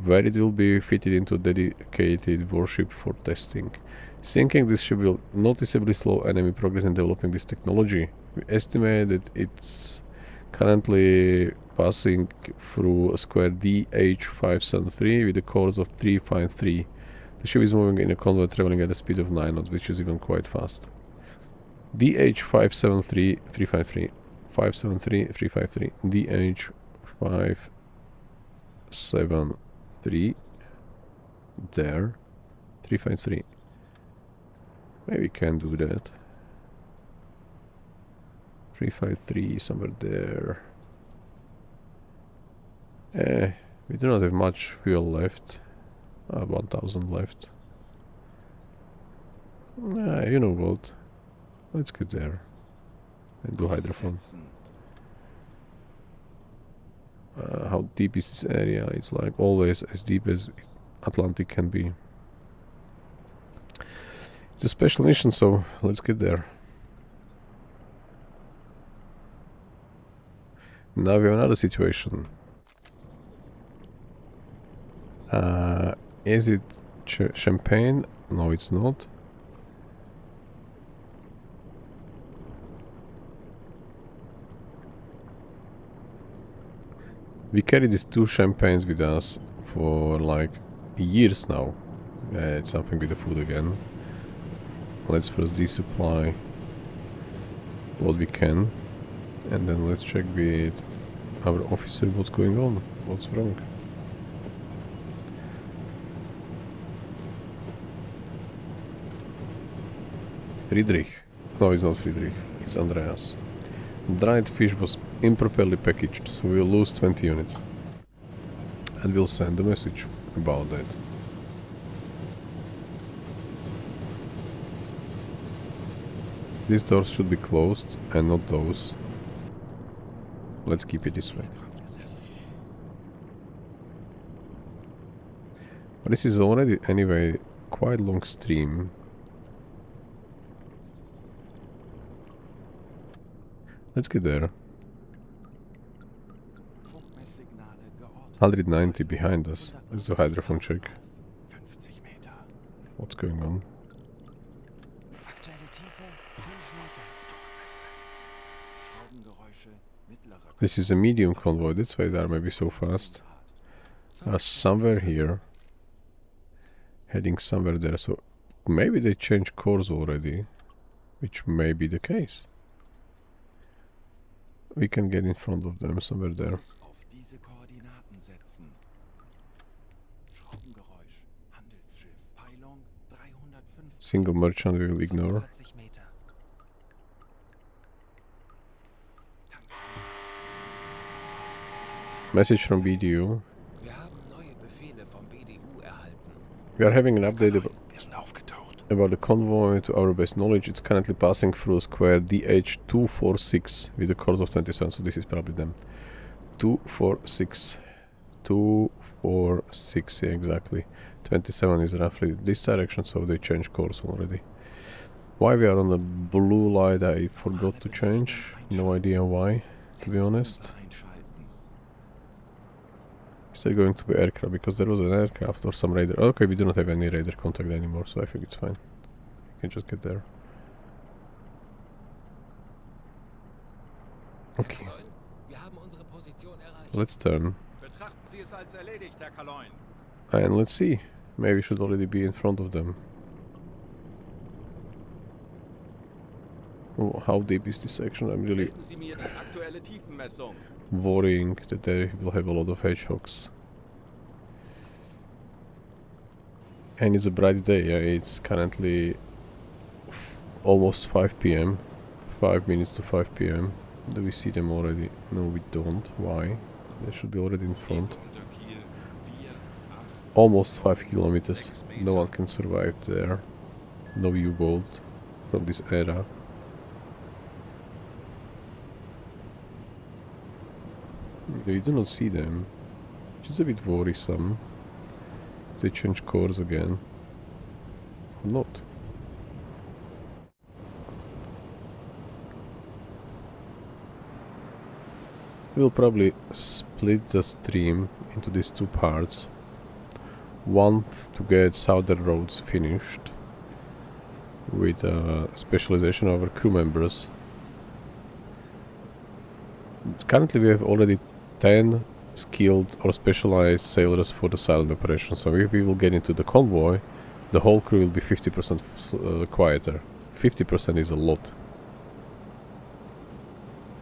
where it will be fitted into a dedicated warship for testing. Sinking this ship will noticeably slow enemy progress in developing this technology. We estimate that it's currently passing through a square DH573 with a course of 353. The ship is moving in a convoy traveling at a speed of 9 knots, which is even quite fast. DH 573 353 573 353 DH 573 there 353. Maybe we can do that. 353 somewhere there. We do not have much fuel left. 1000 left. You know what? Let's get there and do hydrophone. How deep is this area? It's like always as deep as Atlantic can be. It's a special mission, so let's get there. Now we have another situation. Is it champagne? No, it's not. We carry these 2 champagnes with us for like years now. It's something with the food again. Let's first resupply what we can, and then let's check with our officer what's going on, what's wrong. Friedrich. No, it's not Friedrich, it's Andreas. Dried fish was improperly packaged, so we'll lose 20 units. And we'll send a message about that. These doors should be closed and not those. Let's keep it this way. But this is already anyway quite long stream. Let's get there. 190 behind us. Let's do hydrophone check. What's going on? This is a medium convoy, that's why they are maybe so fast. Are somewhere here. Heading somewhere there, so maybe they changed course already. Which may be the case. We can get in front of them somewhere there. Single merchant we will ignore. Message from BDU. We are having an update about the convoy. To our best knowledge, it's currently passing through square DH246 with a course of 27, so this is probably them. 246. 246, yeah, exactly. 27 is roughly this direction, so they changed course already. Why we are on the blue light, I forgot to change. No idea why, to be honest. Is there going to be aircraft? Because there was an aircraft or some radar. Okay, we do not have any radar contact anymore, so I think it's fine. We can just get there. Okay. Let's turn. And let's see. Maybe we should already be in front of them. Oh, how deep is this section? I'm really worrying that they will have a lot of hedgehogs. And it's a bright day, yeah, it's currently almost 5 PM. 5 minutes to 5 PM. Do we see them already? No, we don't. Why? They should be already in front. Almost 5 kilometers. No one can survive there. No U-boat from this era. We do not see them, which is a bit worrisome. They change course again. Or not. We'll probably split the stream into these 2 parts. One to get southern roads finished with specialization of our crew members. Currently we have already 10 skilled or specialized sailors for the silent operation, so if we will get into the convoy the whole crew will be 50% quieter. 50% is a lot.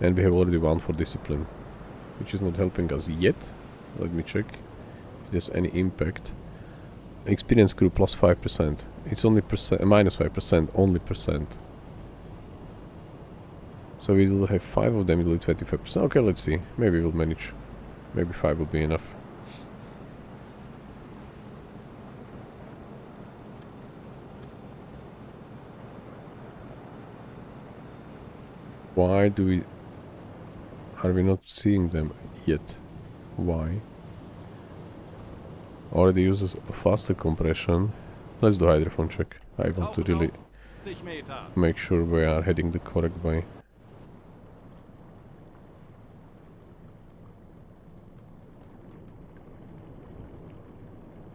And we have already one for discipline, which is not helping us yet. Let me check if there's any impact. Experienced crew plus 5%. It's only minus 5%, only percent. So we will have 5 of them, we will do 25%. Okay, let's see. Maybe we'll manage. Maybe 5 will be enough. Why do we... Are we not seeing them yet? Why? Already uses a faster compression. Let's do hydrophone check. I want to really make sure we are heading the correct way.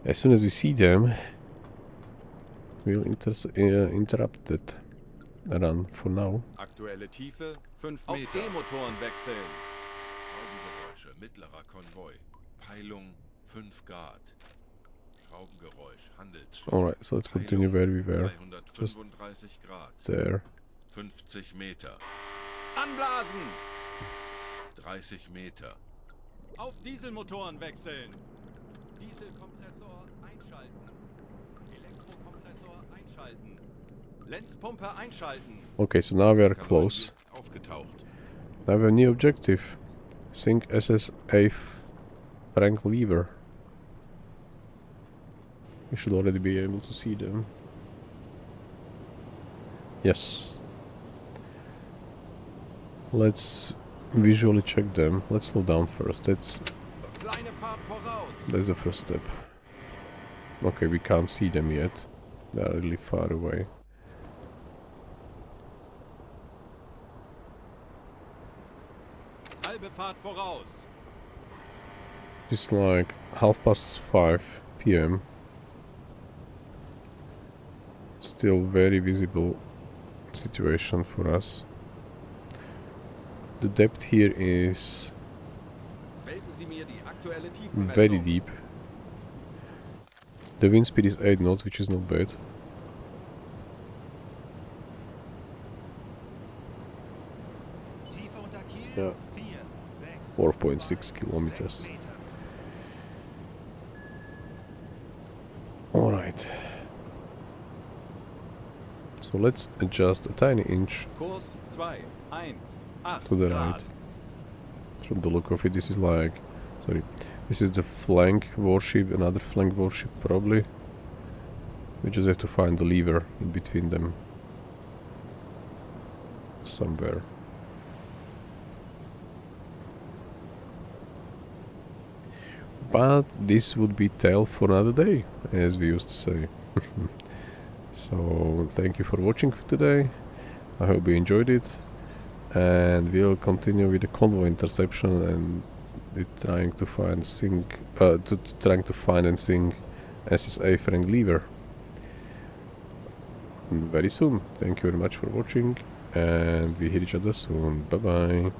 As soon as we see them, we'll interrupt it. Run for now.
Aktuelle Tiefe 5 Meter. Auf E-Motoren wechseln.
Schraubengeräusche, mittlerer Konvoi. Peilung 5 Grad. Schraubengeräusch, Handelsschutz.
Alright, so let's continue where we were.
335 Grad.
There.
50 Meter.
Anblasen!
30 Meter.
Auf Dieselmotoren wechseln. Dieselkompressor einschalten. Elektrokompressor einschalten. Lenzpumpe einschalten.
Okay, so now we are close.
Aufgetaucht.
Now we have a new objective. Sink SSA Frank lever. We should already be able to see them. Yes. Let's visually check them. Let's slow down first. That's the first step. Okay, we can't see them yet. They are really far away.
Halbe Fahrt voraus.
It's like 5:30 p.m. Still very visible situation for us. The depth here is very deep. The wind speed is 8 knots, which is not bad. Yeah. 4.6 kilometers. Alright. So let's adjust a tiny inch
Kurs 2, 1, 8
to the right. From the look of it, this is like... Sorry. This is the flank warship, another flank warship probably. We just have to find the lever in between them. Somewhere. But this would be tale for another day, as we used to say. So, thank you for watching today. I hope you enjoyed it. And we'll continue with the convoy interception and with trying to find and sink SSA Frank lever very soon. Thank you very much for watching, and we hear each other soon. Bye bye.